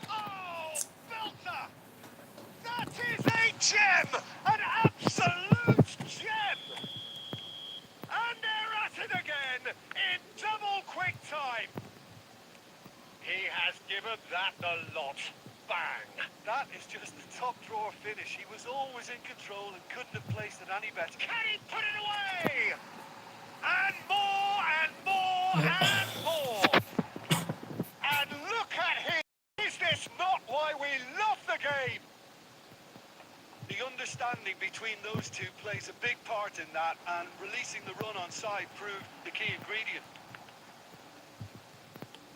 Oh, belter! That is a gem! An absolute gem! And they're at it again in double quick time. He has given that the lot. Bang! That is just the top drawer finish. He was always in control and couldn't have placed it any better. Can he put it away? And more and more and more. And look at him. Is this not why we love the game? The understanding between those two plays a big part in that, and releasing the run on side proved the key ingredient.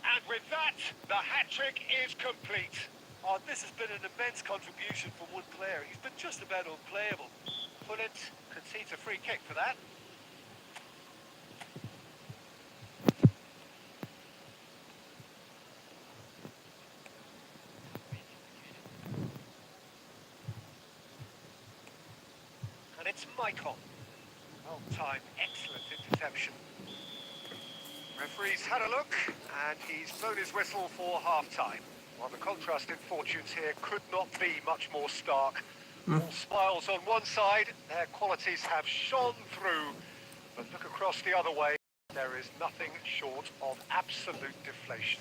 And with that, the hat-trick is complete. Oh, this has been an immense contribution from one player. He's been just about unplayable. Pullet concedes a free kick for that. And it's Michael. Well-timed, excellent interception. Referee's had a look, and he's blown his whistle for half-time. While the contrast in fortunes here could not be much more stark. All smiles on one side, their qualities have shone through. But look across the other way, there is nothing short of absolute deflation.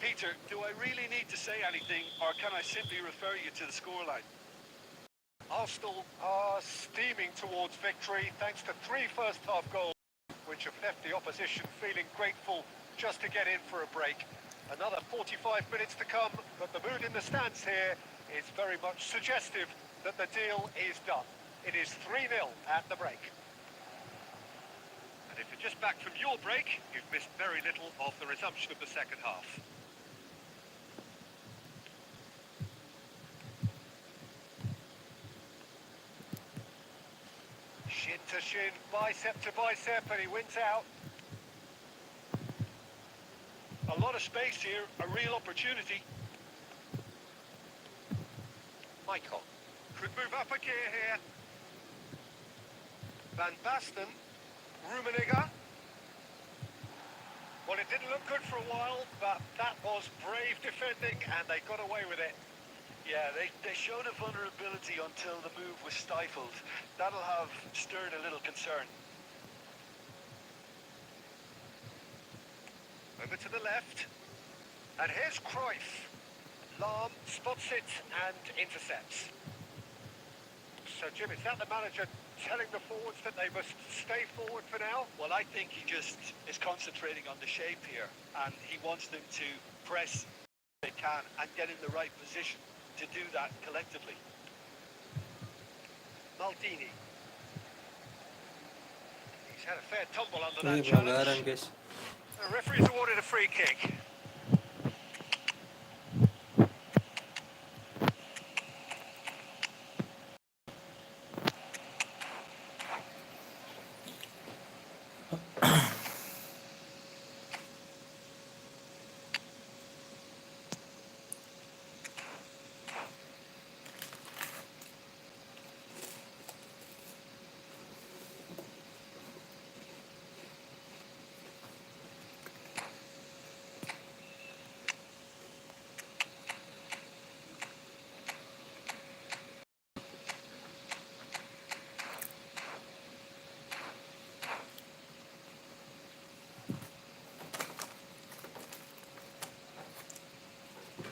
Peter, do I really need to say anything, or can I simply refer you to the scoreline? Arsenal are steaming towards victory thanks to 3 first-half goals, which have left the opposition feeling grateful just to get in for a break. Another 45 minutes to come, but the mood in the stands here is very much suggestive that the deal is done. It is 3-0 at the break. And if you're just back from your break, you've missed very little of the resumption of the second half. Shin to shin, bicep to bicep, and he wins out. A lot of space here, a real opportunity. Michael could move up a gear here. Van Basten, Rummenigge. Well, it didn't look good for a while, but that was brave defending, and they got away with it. Yeah, they showed a vulnerability until the move was stifled. That'll have stirred a little concern. Over to the left. And here's Cruyff. Lahm spots it and intercepts. So, Jim, is that the manager telling the forwards that they must stay forward for now? Well, I think he just is concentrating on the shape here, and he wants them to press if they can and get in the right position to do that collectively. Maldini. He's had a fair tumble under Ini that pelanggaran, challenge. guys. The referee's awarded a free kick.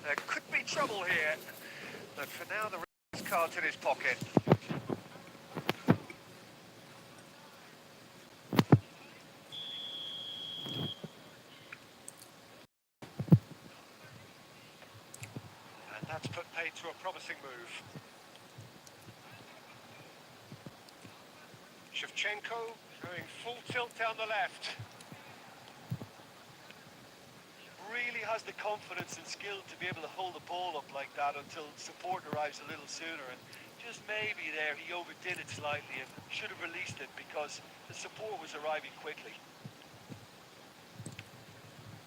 There could be trouble here, but for now the referee's card's in his pocket. And that's put paid to a promising move. Shevchenko going full tilt down the left. Really has the confidence and skill to be able to hold the ball up like that until support arrives a little sooner, and just maybe there he overdid it slightly and should have released it because the support was arriving quickly.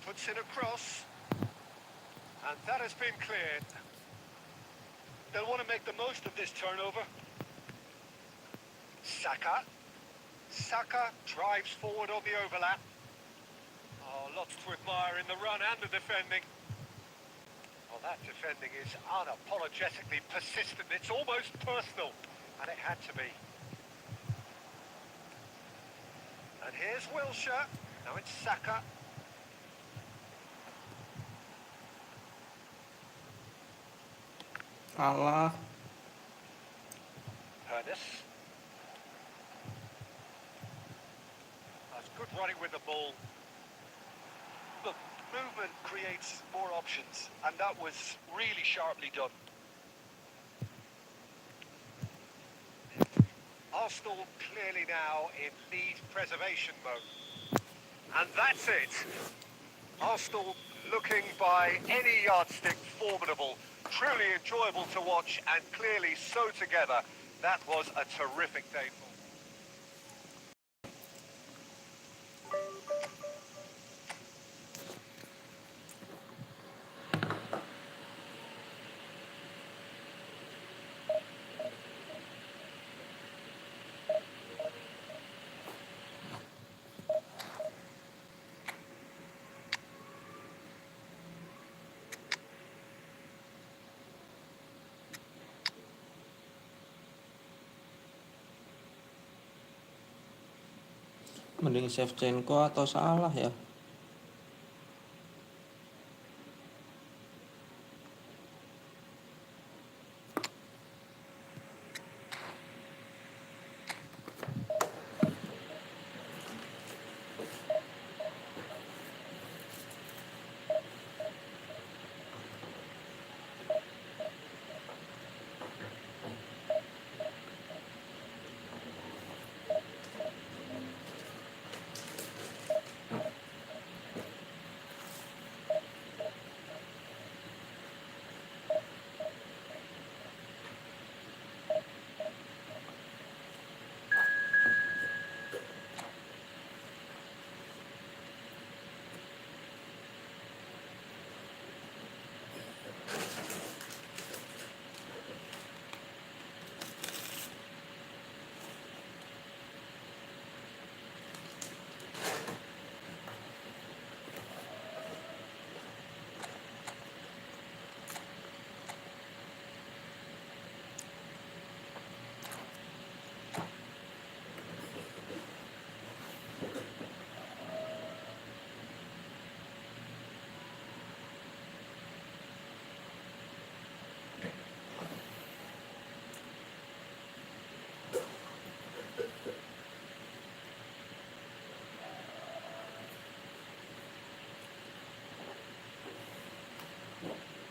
Puts in a cross, and that has been cleared. They'll want to make the most of this turnover. Saka. Saka drives forward on the overlap. Oh, lots to admire in the run and the defending. Well, that defending is unapologetically persistent. It's almost personal, and it had to be. And here's Wilshere. Now it's Saka. Kalah. Hernus. That's good running with the ball. Look, movement creates more options, and that was really sharply done. Arsenal clearly now in lead preservation mode. And that's it. Arsenal looking by any yardstick formidable. Truly enjoyable to watch and clearly so together. That was a terrific day for them. Mending Shevchenko atau Salah ya?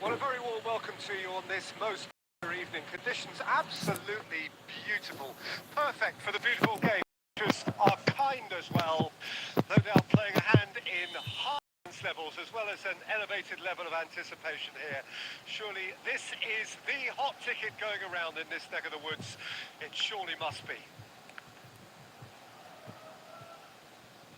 Well, a very warm welcome to you on this most evening. Conditions absolutely beautiful. Perfect for the beautiful game. Just are kind as well. No doubt playing a hand in high levels as well as an elevated level of anticipation here. Surely this is the hot ticket going around in this neck of the woods. It surely must be.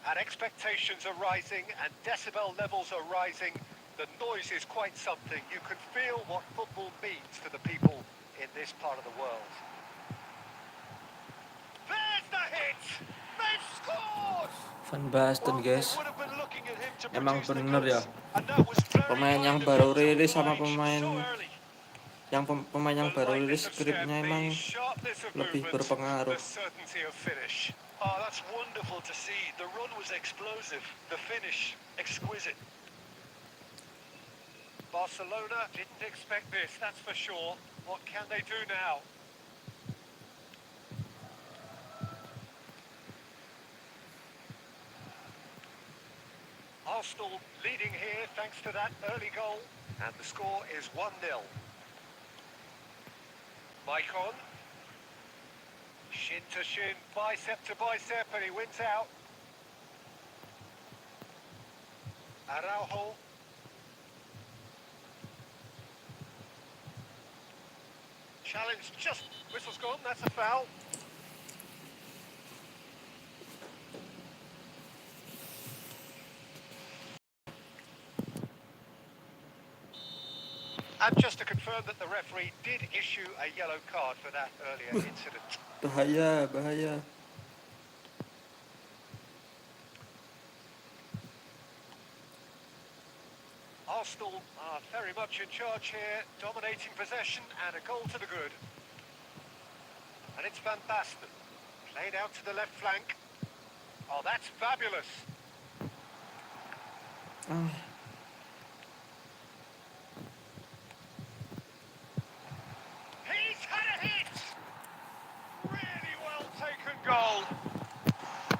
And expectations are rising and decibel levels are rising. The noise is quite something. You can feel what football means to the people in this part of the world. There's the hit! They've scored! Van Basten, Well, they guys. would have been looking at him to Emang produce the bener ya, goods, and that was very pemain yang kind of baru him to rilis sama oblige so early. pemain yang The baru lightness rilis of step, skripnya the emang sharpness of lebih movement, berpengaruh. the certainty of finish. Oh, that's wonderful to see. The run was explosive, the finish exquisite. Barcelona didn't expect this, that's for sure. What can they do now? Arsenal leading here thanks to that early goal. And the score is 1-0. Maicon. Shin to shin, bicep to bicep, and he wins out. Araujo. Challenge just, whistle's gone, that's a foul. And just to confirm that the referee did issue a yellow card for that earlier incident. Bahaya, bahaya. Arsenal are very much in charge here, dominating possession and a goal to the good. And it's Van Basten, played out to the left flank. Oh, that's fabulous. Ah, He's had a hit! Really well taken goal.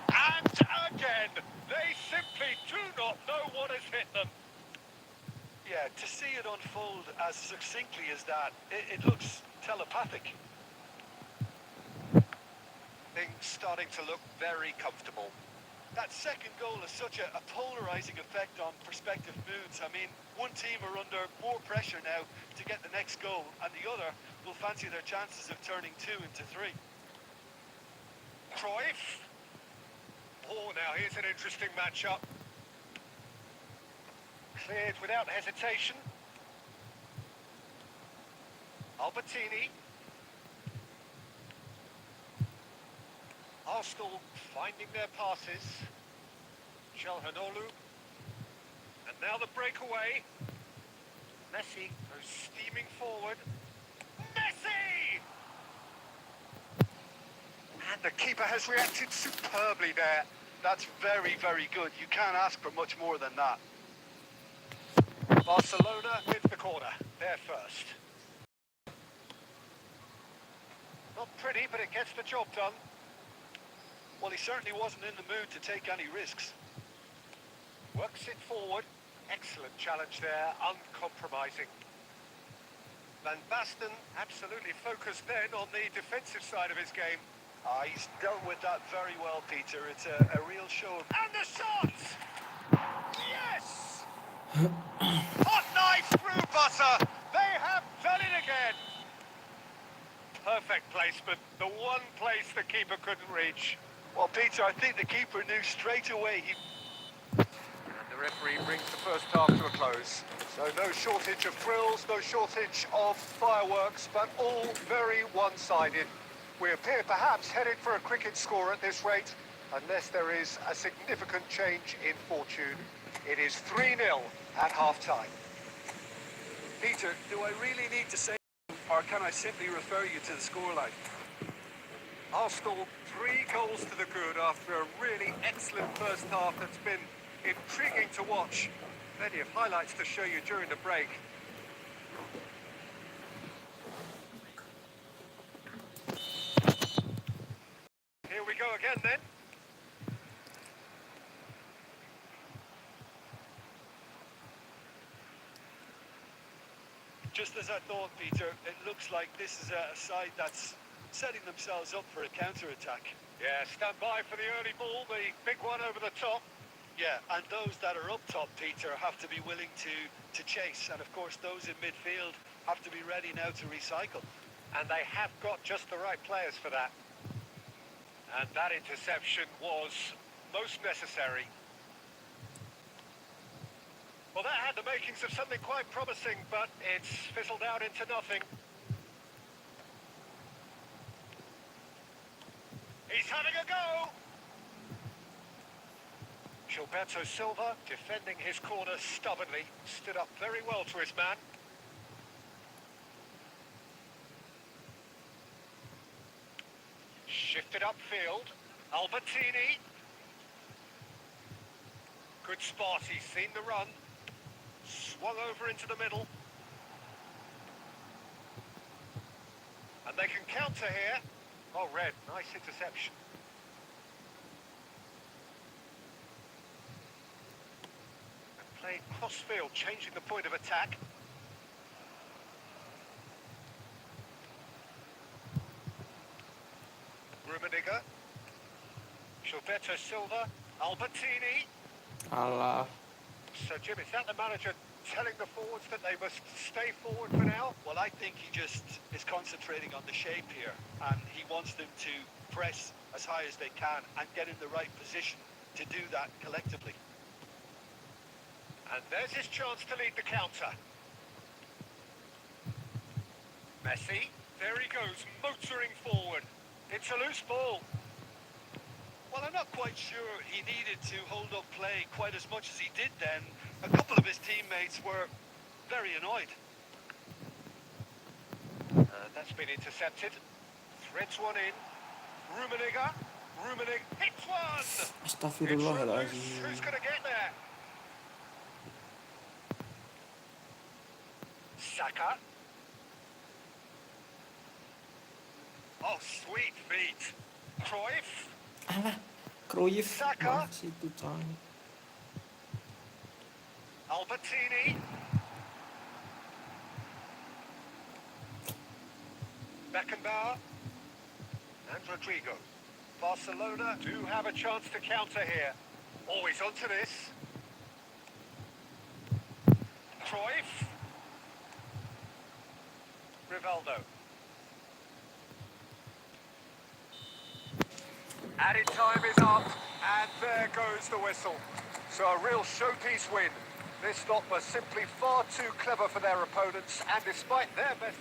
And again, they simply do not know what has hit them. Yeah, to see it unfold as succinctly as that, it looks telepathic. Things starting to look very comfortable. That second goal has such a polarizing effect on prospective moods. I mean, one team are under more pressure now to get the next goal, and the other will fancy their chances of turning 2 into 3. Cruyff. Oh, now here's an interesting matchup. Cleared without hesitation. Albertini. Arsenal finding their passes. Calhanoglu. And now the breakaway. Messi goes steaming forward. Messi! And the keeper has reacted superbly there. That's very, very good. You can't ask for much more than that. Barcelona with the corner. They're first. Not pretty, but it gets the job done. Well, he certainly wasn't in the mood to take any risks. Works it forward. Excellent challenge there, uncompromising. Van Basten absolutely focused then on the defensive side of his game. He's dealt with that very well, Peter. It's a real show of... And the shot! Yes! Hot knife through butter! They have done it again! Perfect placement. The one place the keeper couldn't reach. Well, Peter, I think the keeper knew straight away he... And the referee brings the first half to a close. So no shortage of thrills, no shortage of fireworks, but all very one-sided. We appear perhaps headed for a cricket score at this rate, unless there is a significant change in fortune. It is 3-0 at half-time. Peter, do I really need to say, or can I simply refer you to the scoreline? Arsenal 3 goals to the good after a really excellent first half that's been intriguing to watch. Plenty of highlights to show you during the break. Here we go again then. just as I thought, Peter. It looks like this is a side that's setting themselves up for a counter-attack. Yeah, stand by for the early ball, the big one over the top. Yeah, and those that are up top, Peter, have to be willing to chase. And of course, those in midfield have to be ready now to recycle. And they have got just the right players for that. And that interception was most necessary. Well, that had the makings of something quite promising, but it's fizzled out into nothing. He's having a go! Gilberto Silva, defending his corner stubbornly, stood up very well to his man. Shifted upfield. Albertini. Good spot, he's seen the run. Swung over into the middle. And they can counter here. Oh, Red, nice interception. And played cross-field, changing the point of attack. Rummenigge. Gilberto Silva. Albertini. Kalah. So, Jim, is that the manager telling the forwards that they must stay forward for now? Well, I think he just is concentrating on the shape here, and he wants them to press as high as they can and get in the right position to do that collectively. And there's his chance to lead the counter. Messi, there he goes, motoring forward. It's a loose ball. Well, I'm not quite sure he needed to hold up play quite as much as he did then. A couple of his teammates were very annoyed. That's been intercepted. Threads one in. Rummenigge hits one! It's Astagfirullahaladzim. Who's going to get there? Saka. Oh, sweet feet. Cruyff. Alah, Cruyff. Saka. Masih itu coy. Albertini. Beckenbauer. And Rodrigo. Barcelona do have a chance to counter here. Always onto this. Cruyff. Rivaldo. Added time is up, and there goes the whistle. So a real showpiece win. This lot was simply far too clever for their opponents, and despite their best...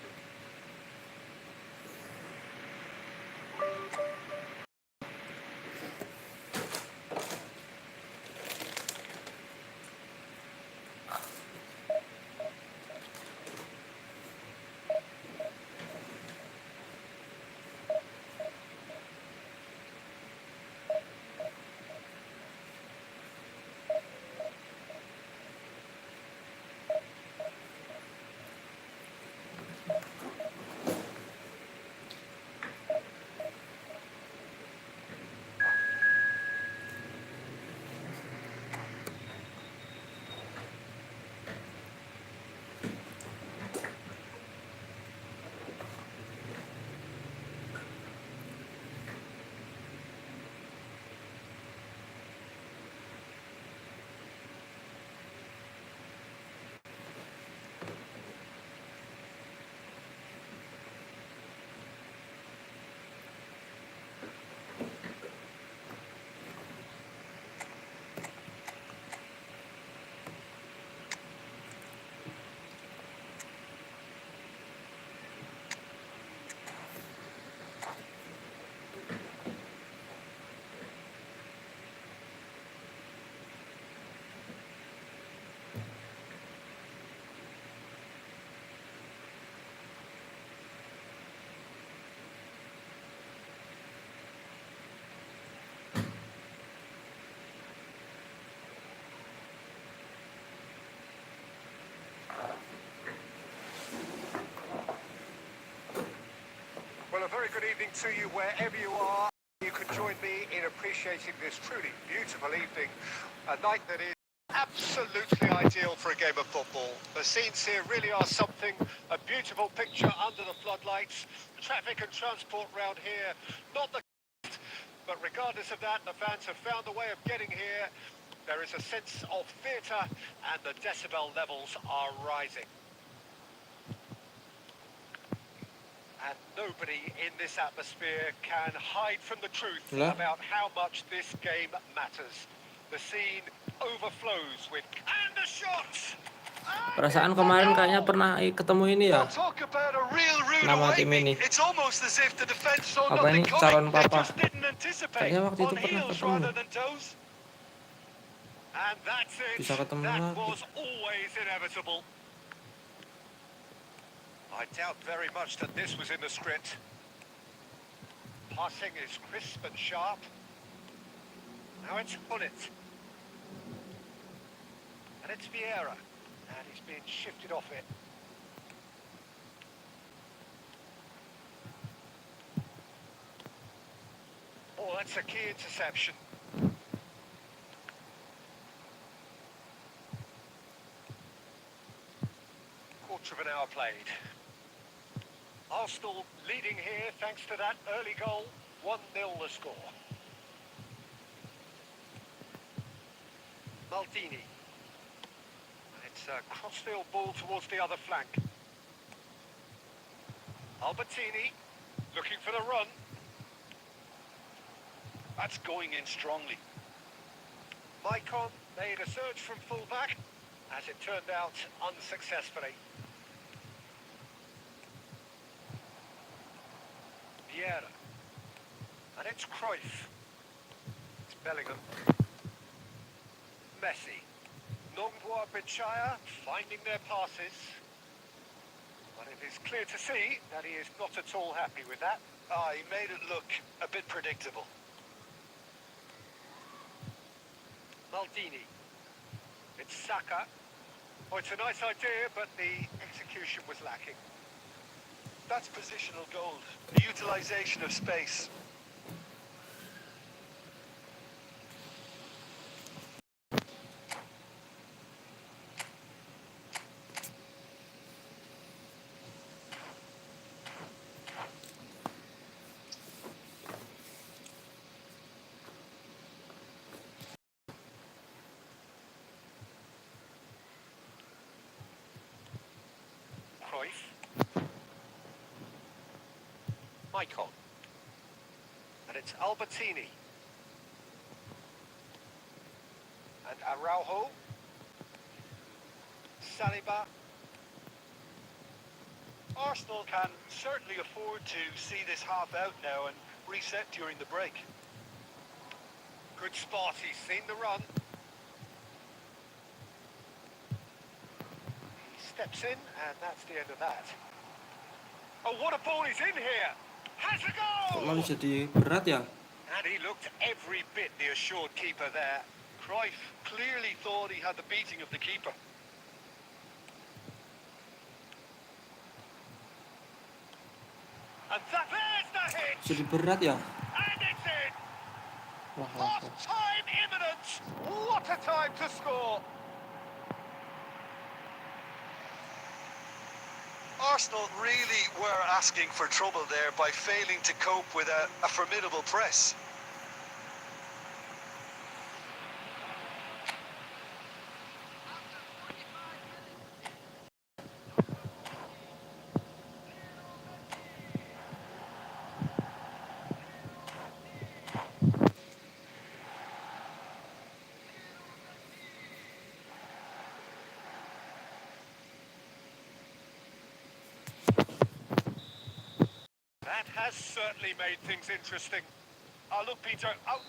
Well, a very good evening to you wherever you are. You can join me in appreciating this truly beautiful evening. A night that is absolutely ideal for a game of football. The scenes here really are something. A beautiful picture under the floodlights. Traffic and transport round here, not the but regardless of that, the fans have found a way of getting here. There is a sense of theatre and the decibel levels are rising. And nobody in this atmosphere can hide from the truth about how much this game matters. The scene overflows with... And the shots! Perasaan kemarin kayaknya pernah ketemu ini ya. Well, talk about a real rude Nama tim awakening. ini. It's almost as if the defense saw Apa nothing ini, coming. calon They papa? just didn't anticipate. Kayaknya waktu itu On pernah heels ketemu. rather than toes. And that's it. Bisa ketemu That lagi. was always inevitable. I doubt very much that this was in the script. Passing is crisp and sharp. Now it's on it. And it's Vieira. And he's being shifted off it. Oh, that's a key interception. Quarter of an hour played. Arsenal leading here thanks to that early goal. 1-0 the score. Maldini. It's a crossfield ball towards the other flank. Albertini looking for the run. That's going in strongly. Maicon made a search from full-back, as it turned out unsuccessfully. Vieira. And it's Cruyff. It's Bellingham. Messi. Nongboa Bichaya finding their passes. But it is clear to see that he is not at all happy with that. He made it look a bit predictable. Maldini. It's Saka. Oh, it's a nice idea, but the execution was lacking. That's positional gold. The utilisation of space. Cruyff. Maicon. And it's Albertini. And Araujo. Saliba. Arsenal can certainly afford to see this half out now and reset during the break. Good spot, he's seen the run. He steps in, and that's the end of that. Oh, what a ball is in here! Has a Kok goal! malah jadi berat ya? And he looked every bit the assured keeper there. Cruyff clearly thought he had the beating of the keeper. And there's the hit! Jadi berat ya? And it's in! Wah. Half time imminent! What a time to score! Arsenal really were asking for trouble there by failing to cope with a formidable press. That has certainly made things interesting. Oh, look, Peter. Oh.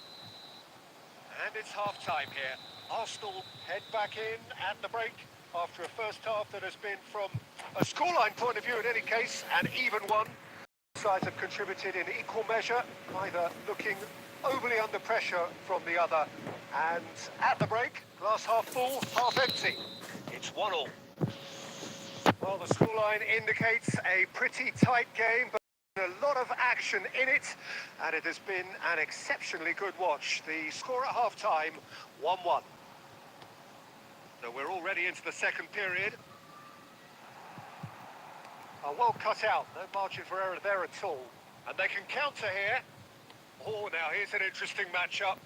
And it's half-time here. Arsenal head back in at the break after a first half that has been, from a scoreline point of view in any case, an even one. Sides have contributed in equal measure, neither looking overly under pressure from the other. And at the break, glass half full, half empty. It's 1-1. Well, the scoreline indicates a pretty tight game, but a lot of action in it, and it has been an exceptionally good watch. The score at half-time, 1-1. So we're already into the second period. Well cut out, no margin for error there at all. And they can counter here. Oh, now here's an interesting matchup.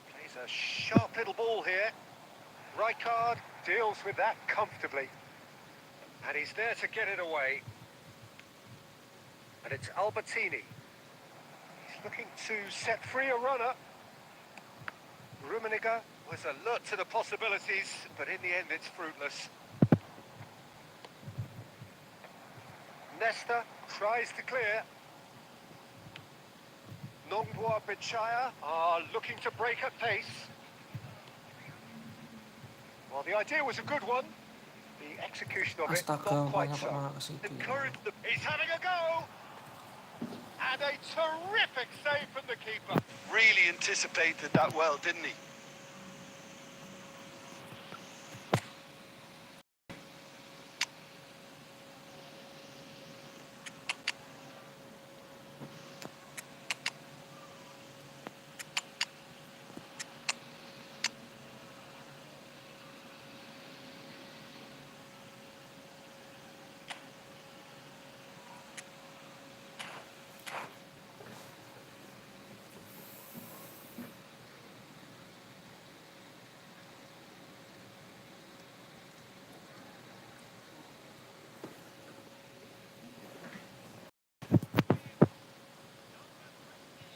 Plays a sharp little ball here. Rijkaard deals with that comfortably. And he's there to get it away. And it's Albertini. He's looking to set free a runner. Rummenigge was alert to the possibilities, but in the end it's fruitless. Nesta tries to clear. Nongboa Bichaya are looking to break at pace. Well, the idea was a good one. The execution of it, Astaga, not quite banyak so. malah ke situ. Encourage them. He's having a go! And a terrific save from the keeper. Really anticipated that well, didn't he?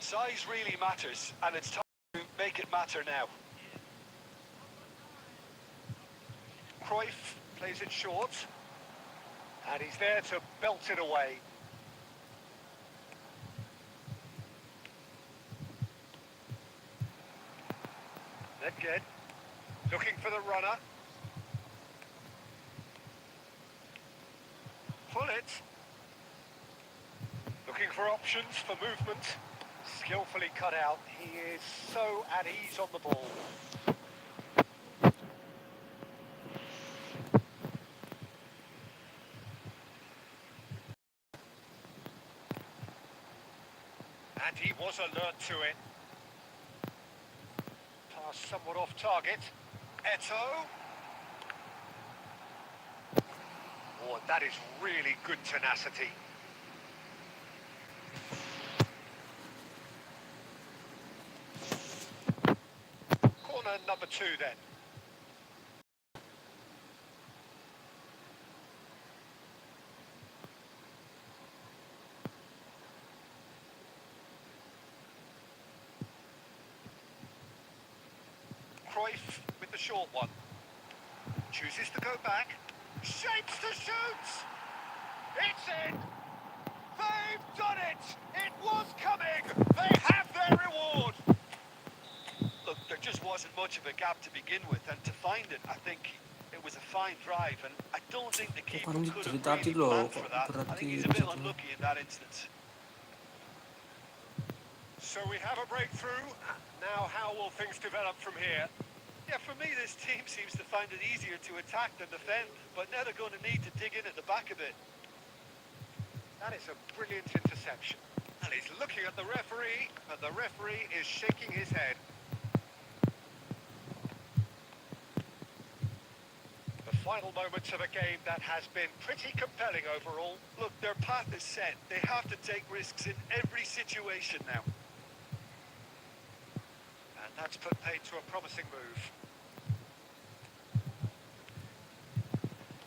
Size really matters, and it's time to make it matter now. Cruyff plays it short. And he's there to belt it away. Nedved looking for the runner. Pullet looking for options for movement. Skillfully cut out. He is so at ease on the ball. And he was alert to it. Pass somewhat off target. Eto'o. Oh, that is really good tenacity. Corner number 2 then. Cruyff with the short one. Chooses to go back. Shapes to shoot! It's in! They've done it! It was coming! They have their reward! Look, there just wasn't much of a gap to begin with, and to find it, I think it was a fine drive, and I don't think the keeper Bukan could dari have tadi really loh, planned kok for that. I berarti think he's a bit jatuhnya. unlucky in that instance. So we have a breakthrough. Now how will things develop from here? Yeah, for me, this team seems to find it easier to attack than defend, but now they're going to need to dig in at the back a bit. That is a brilliant interception. And he's looking at the referee, and the referee is shaking his head. The final moments of a game that has been pretty compelling overall. Look, their path is set. They have to take risks in every situation now. And that's put paid to a promising move.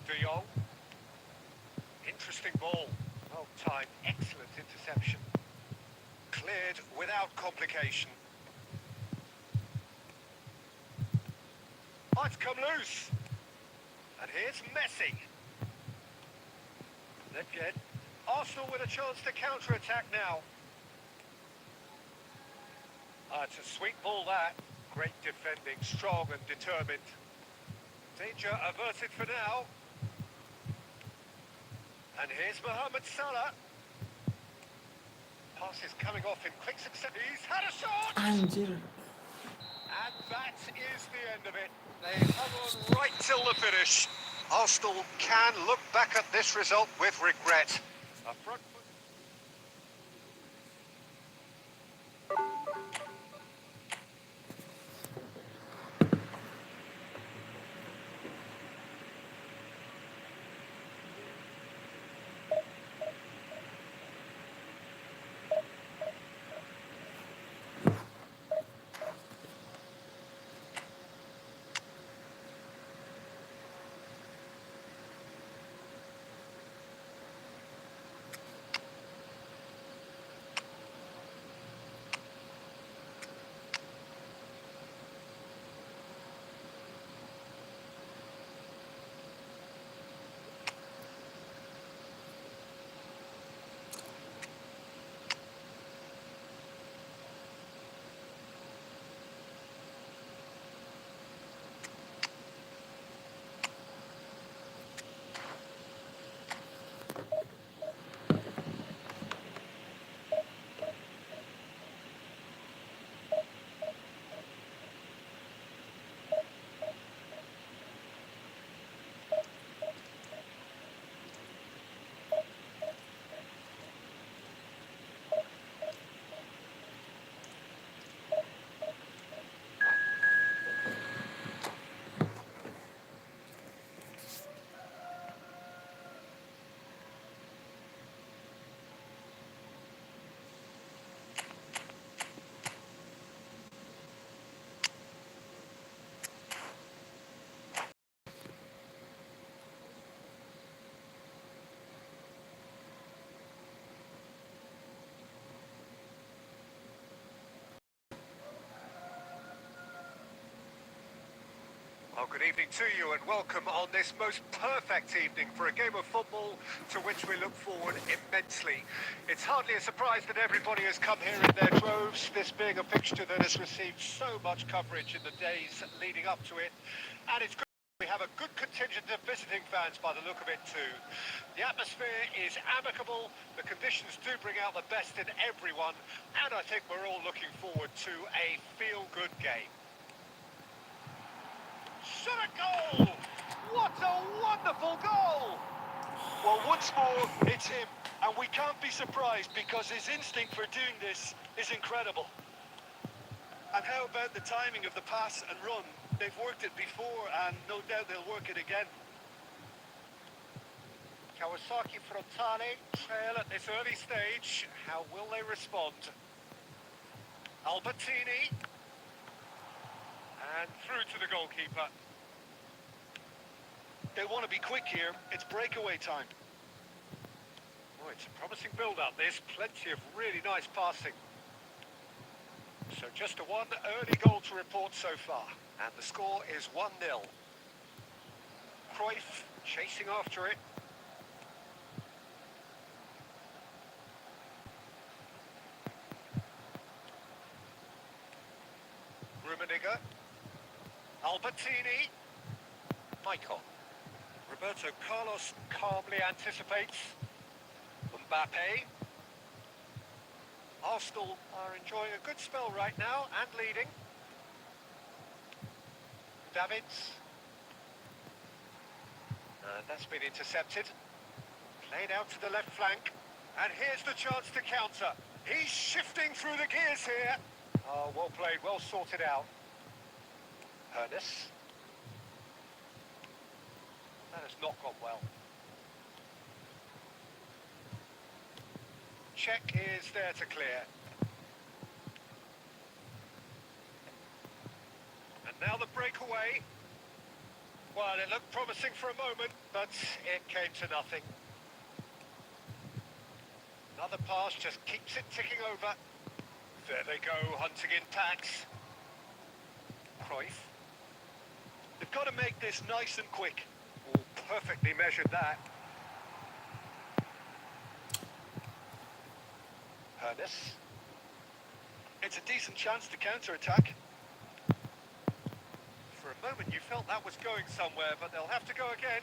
De Jong. Interesting ball. Well timed, excellent interception. Cleared without complication. Oh, it's come loose. And here's Messi. Nedved. Arsenal with a chance to counter-attack now. It's a sweet ball that. Great defending, strong and determined. Danger averted for now. And here's Mohamed Salah. Pass is coming off in quick succession. He's had a shot! Anjir. And that is the end of it. They hung on right till the finish. Arsenal can look back at this result with regret. A front foot. Well, good evening to you and welcome on this most perfect evening for a game of football to which we look forward immensely. It's hardly a surprise that everybody has come here in their droves, this being a fixture that has received so much coverage in the days leading up to it. And it's good we have a good contingent of visiting fans by the look of it too. The atmosphere is amicable, the conditions do bring out the best in everyone, and I think we're all looking forward to a feel-good game. Shot a goal! What a wonderful goal! Well, once more, it's him. And we can't be surprised because his instinct for doing this is incredible. And how about the timing of the pass and run? They've worked it before and no doubt they'll work it again. Kawasaki Frontale trail at this early stage. How will they respond? Albertini. And through to the goalkeeper. They want to be quick here. It's breakaway time. Oh, it's a promising build-up, this. Plenty of really nice passing. So just a one early goal to report so far. And the score is 1-0. Cruyff chasing after it. Rummenigge. Albertini. Michael. Roberto Carlos calmly anticipates. Mbappe. Arsenal are enjoying a good spell right now and leading. Davids. That's been intercepted. Played out to the left flank. And here's the chance to counter. He's shifting through the gears here. Oh, well played, well sorted out. Hernus. That has not gone well. Check is there to clear. And now the breakaway. Well, it looked promising for a moment, but it came to nothing. Another pass just keeps it ticking over. There they go, hunting in packs. Cruyff. They've got to make this nice and quick. Oh, perfectly measured that. Hernus. It's a decent chance to counter-attack. For a moment you felt that was going somewhere, but they'll have to go again.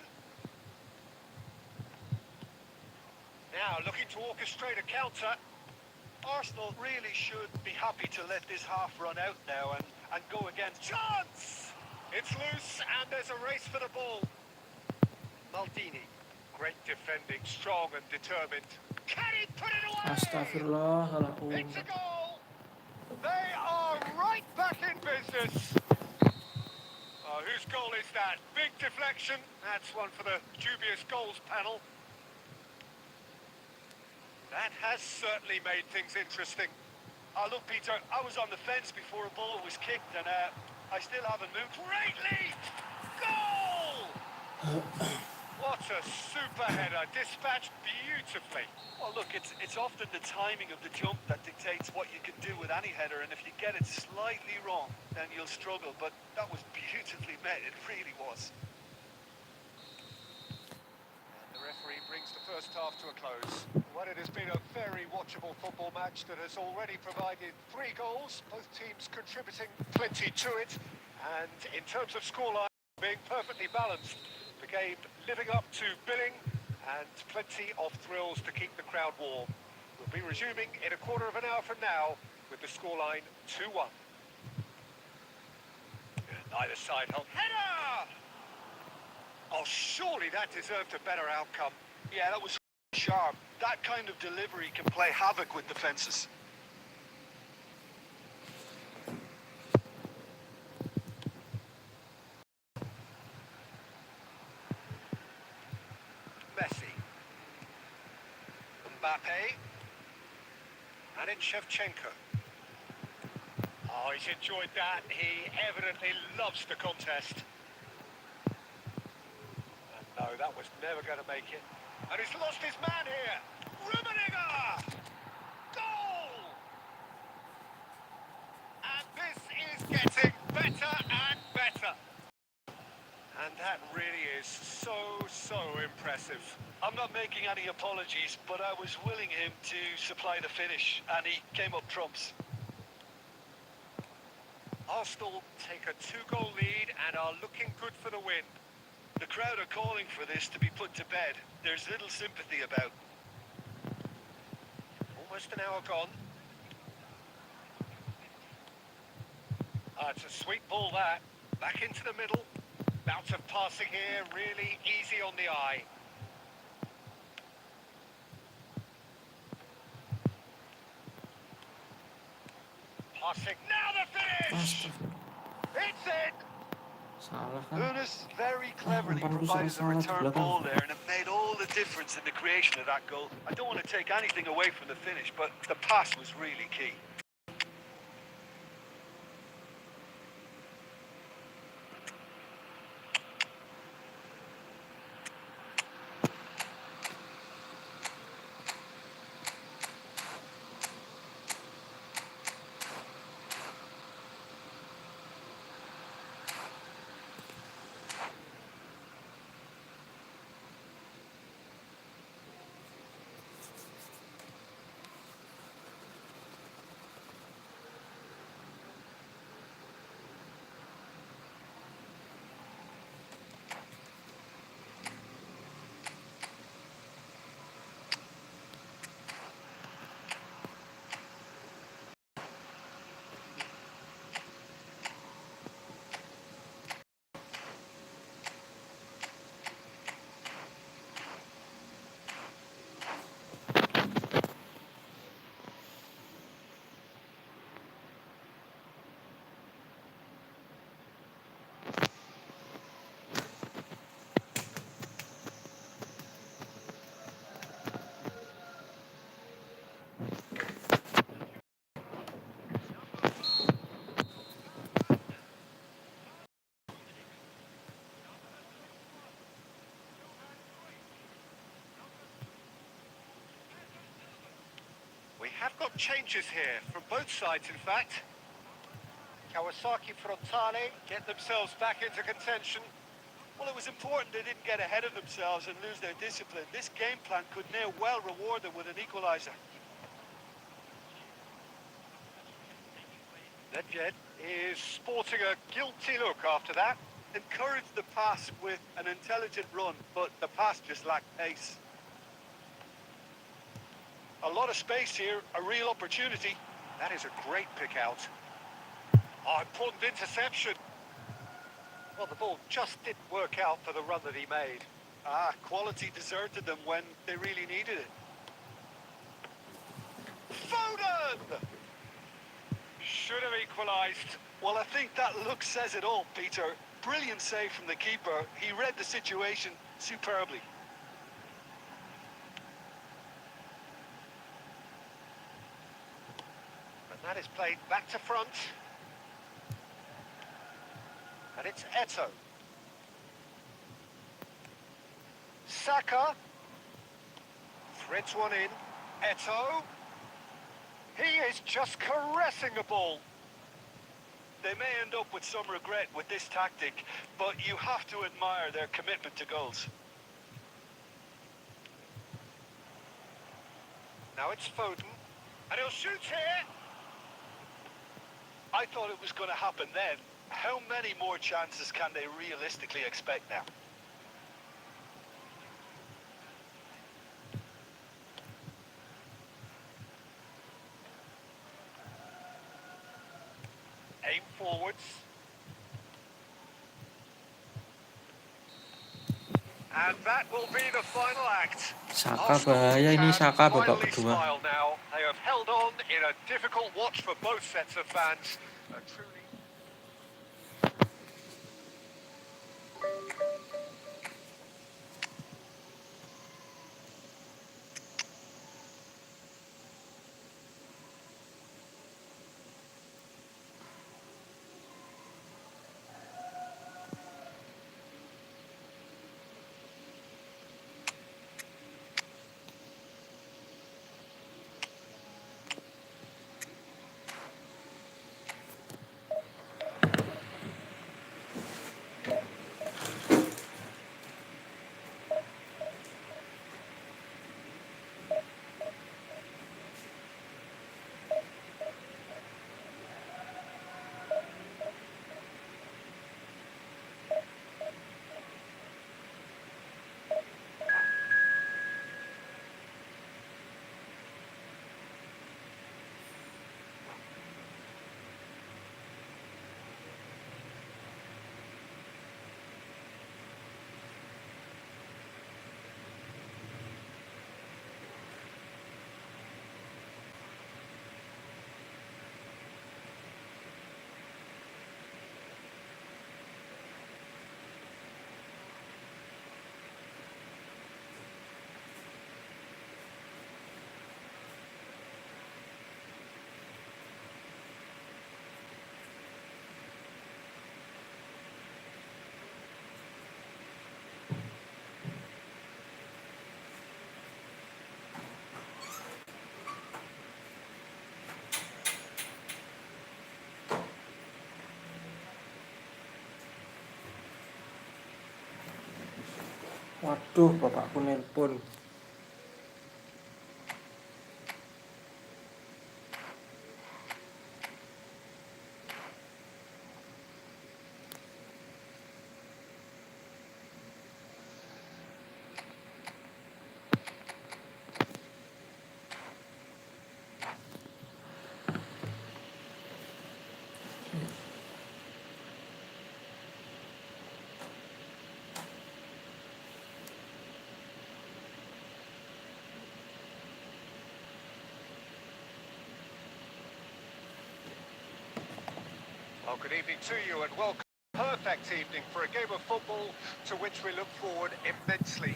Now looking to orchestrate a counter. Arsenal really should be happy to let this half run out now and go again. Chance! It's loose and there's a race for the ball. Maldini. Great defending, strong and determined. Can he put it away? Astagfirullah, salah It's a umpan. goal. They are right back in business. Whose goal is that? Big deflection. That's one for the dubious goals panel. That has certainly made things interesting. Look, Peter, I was on the fence before a ball was kicked, and I still haven't moved. Great lead! Goal! What a super header, dispatched beautifully. Well, look, it's often the timing of the jump that dictates what you can do with any header, and if you get it slightly wrong, then you'll struggle. But that was beautifully met, it really was. The referee brings the first half to a close. Well, it has been a very watchable football match that has already provided 3 goals, both teams contributing plenty to it, and in terms of scoreline, being perfectly balanced. The game living up to billing, and plenty of thrills to keep the crowd warm. We'll be resuming in a quarter of an hour from now with the scoreline 2-1. Neither side help. Header! Oh, surely that deserved a better outcome. Yeah, that was sharp. That kind of delivery can play havoc with defences. Messi. Mbappe. And it's Shevchenko. Oh, he's enjoyed that. He evidently loves the contest. And no, that was never going to make it. And he's lost his man here. Rummenigge! Goal! And this is getting better and better. And that really is so impressive. I'm not making any apologies, but I was willing him to supply the finish, and he came up trumps. Arsenal take a 2-goal lead and are looking good for the win. The crowd are calling for this to be put to bed. There's little sympathy about. Almost an hour gone. It's a sweet ball, that. Back into the middle. Bout of passing here, really easy on the eye. Passing, now the finish! Astagfirullah. It's in! Salah kan. Ernest very cleverly Umpanku provided the salah di return belakang. ball there, and it made all the difference in the creation of that goal. I don't want to take anything away from the finish, but the pass was really key. We have got changes here, from both sides in fact. Kawasaki Frontale get themselves back into contention. Well, it was important they didn't get ahead of themselves and lose their discipline. This game plan could now well reward them with an equaliser. Nedved is sporting a guilty look after that. Encouraged the pass with an intelligent run, but the pass just lacked pace. A lot of space here, a real opportunity. That is a great pick out. Oh, important interception. Well, the ball just didn't work out for the run that he made. Quality deserted them when they really needed it. Foden! Should have equalised. Well, I think that look says it all, Peter. Brilliant save from the keeper. He read the situation superbly. And that is played back to front. And it's Eto. Saka. Threads one in. Eto. He is just caressing a ball. They may end up with some regret with this tactic, but you have to admire their commitment to goals. Now it's Foden, and he'll shoot here. I thought it was going to happen then. How many more chances can they realistically expect now? Aim forwards. And that will be the final act. Saka bahaya ini, Saka babak Finally kedua. smile now. They have held on in a difficult watch for both sets of fans. A truly Waduh, bapakku nelpon. Well, good evening to you and welcome. Perfect evening for a game of football to which we look forward immensely.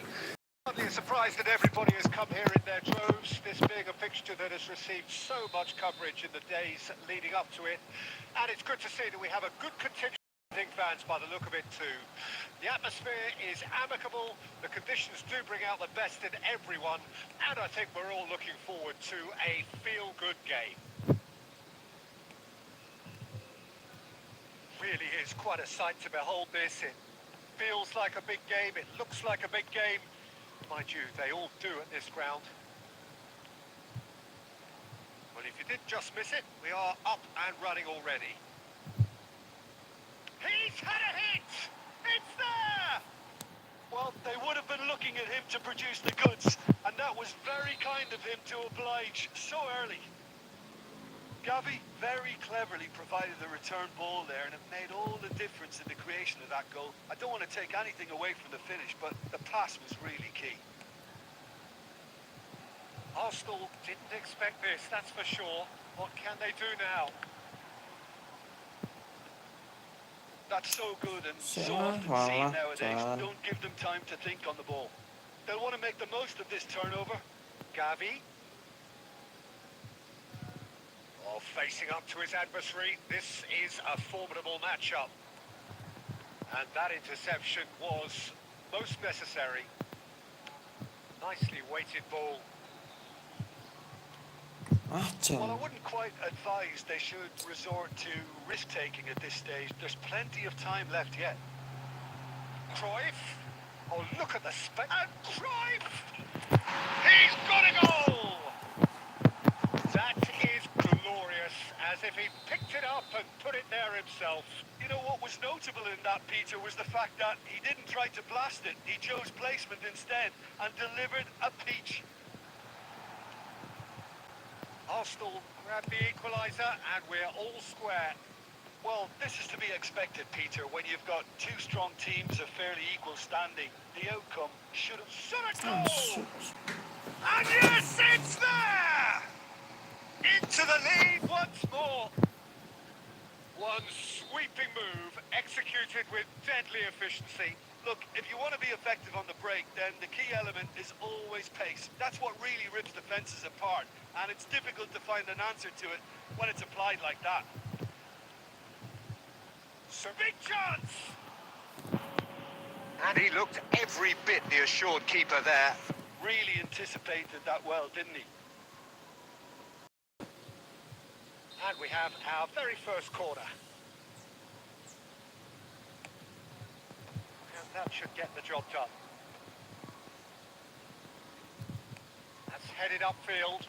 Hardly a surprise that everybody has come here in their droves, this being a fixture that has received so much coverage in the days leading up to it. And it's good to see that we have a good contingent of fans by the look of it too. The atmosphere is amicable, the conditions do bring out the best in everyone, and I think we're all looking forward to a feel-good game. Really is quite a sight to behold this. It feels like a big game, it looks like a big game. Mind you, they all do at this ground. Well, if you did just miss it, we are up and running already. He's had a hit! It's there! Well, they would have been looking at him to produce the goods, and that was very kind of him to oblige so early. Gavi very cleverly provided the return ball there, and it made all the difference in the creation of that goal. I don't want to take anything away from the finish, but the pass was really key. Arsenal didn't expect this, that's for sure. What can they do now? That's so good and so Siapa? often seen Walah, nowadays. jalan. Don't give them time to think on the ball. They'll want to make the most of this turnover. Gavi. Oh, facing up to his adversary, this is a formidable matchup. And that interception was most necessary. Nicely weighted ball. Well, I Jalan. wouldn't quite advise they should resort to risk-taking at this stage. There's plenty of time left yet. Cruyff. Oh, look at the space. And Cruyff! He's got a goal! That is glorious, as if he picked it up and put it there himself. You know, what was notable in that, Peter, was the fact that he didn't try to blast it. He chose placement instead and delivered a peach. Arsenal grab the equaliser and we're all square. Well, this is to be expected, Peter, when you've got two strong teams of fairly equal standing. The outcome should have... Shot a goal! And yes, it's there! Into the lead once more. One sweeping move, executed with deadly efficiency. Look, if you want to be effective on the break, then the key element is always pace. That's what really rips defences apart, and it's difficult to find an answer to it when it's applied like that. So big chance! And he looked every bit the assured keeper there. Really anticipated that well, didn't he? And we have our very first corner. And that should get the job done. That's headed upfield.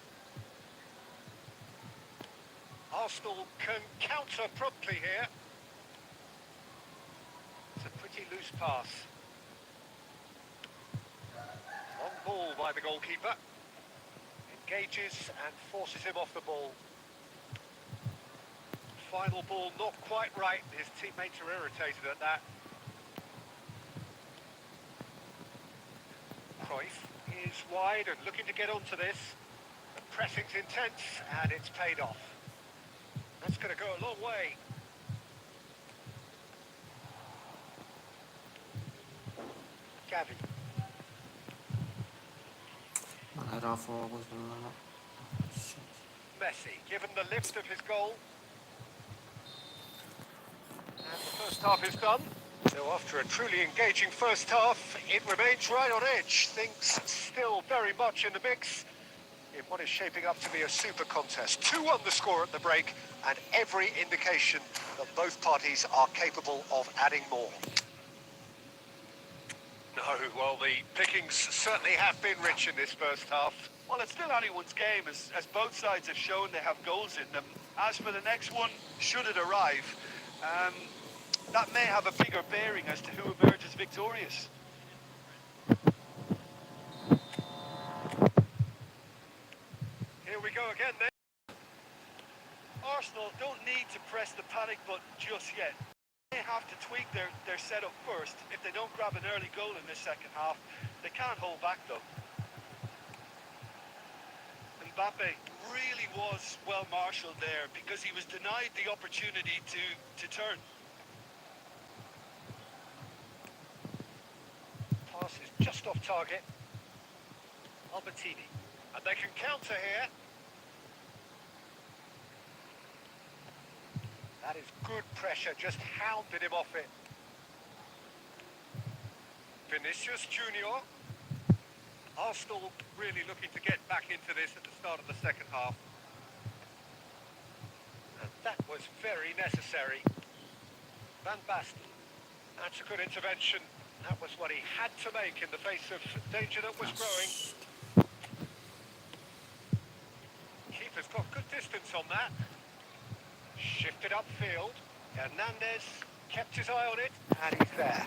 Arsenal can counter promptly here. It's a pretty loose pass. Long ball by the goalkeeper. Engages and forces him off the ball. Final ball not quite right. His teammates are irritated at that. Cruyff is wide and looking to get onto this. The pressing's intense and it's paid off. That's going to go a long way. Gavi. Malah fokus dulu. Messi, given the lift of his goal. And the first half is done. So after a truly engaging first half, it remains right on edge. Things still very much in the mix in what is shaping up to be a super contest. 2-1 the score at the break, and every indication that both parties are capable of adding more. No, well, the pickings certainly have been rich in this first half. Well, it's still anyone's game, as both sides have shown they have goals in them. As for the next one, should it arrive, that may have a bigger bearing as to who emerges victorious. Here we go again then. Arsenal don't need to press the panic button just yet. They have to tweak their setup first. If they don't grab an early goal in this second half, they can't hold back though. Mbappe really was well marshalled there because he was denied the opportunity to turn. Pass is just off target. Albertini. And they can counter here. That is good pressure, just hounded him off it. Vinicius Junior. Arsenal really looking to get back into this at the start of the second half. And that was very necessary. Van Basten. That's a good intervention. That was what he had to make in the face of danger that was growing. Keeper's got good distance on that. Shifted upfield. Hernandez kept his eye on it, and he's there.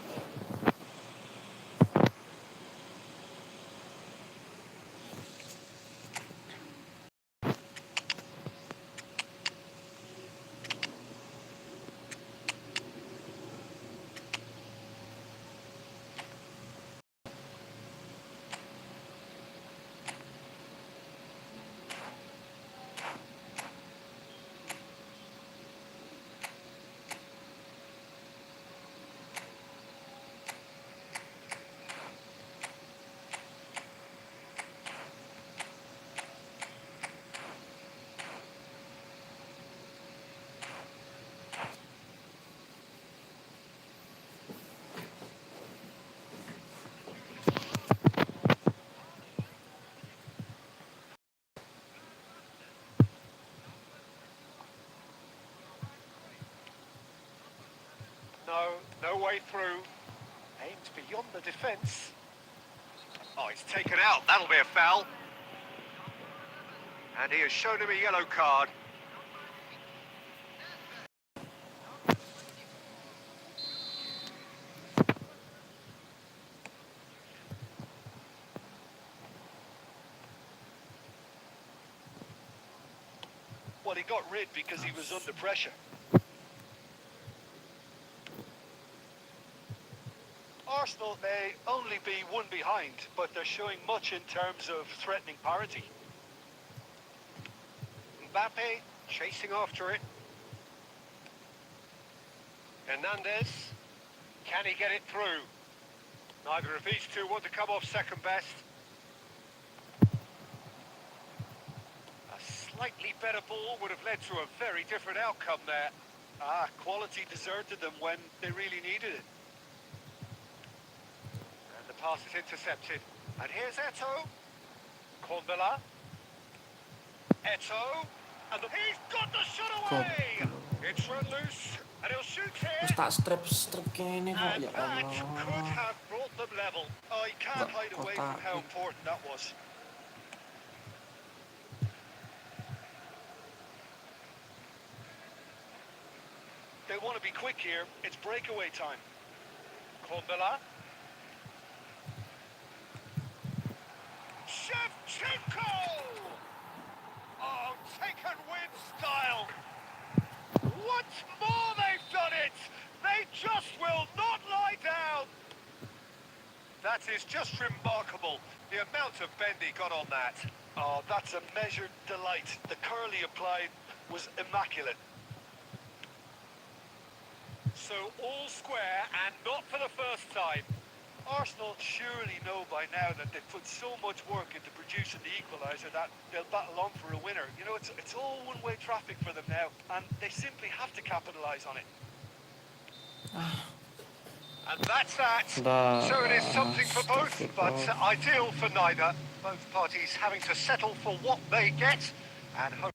No way through. Aims beyond the defence. Oh, it's taken out. That'll be a foul. And he has shown him a yellow card. Well, he got rid because he was under pressure. Arsenal may only be one behind, but they're showing much in terms of threatening parity. Mbappe chasing after it. Hernandez. Can he get it through? Neither of these two want to come off second best. A slightly better ball would have led to a very different outcome there. Quality deserted them when they really needed it. And the pass is intercepted. And here's Eto'o. Cornbella. Eto'o. And he's got the shot away! It's run loose. And he'll shoot here. Terus tak strip gini kok, And ya that could Allah. have brought them level. Oh, he can't Nggak hide away from how kotak. important that was. They want to be quick here. It's breakaway time. Cornbella. Shevchenko! Oh, taken with style. Once more they've done it! They just will not lie down! That is just remarkable, the amount of bend he got on that. Oh, that's a measured delight. The curl he applied was immaculate. So all square, and not for the first time. Arsenal surely know by now that they've put so much work into producing the equaliser that they'll battle on for a winner. You know, it's all one-way traffic for them now, and they simply have to capitalise on it. And that's that. So it is something for both, but ideal for neither. Both parties having to settle for what they get, and hope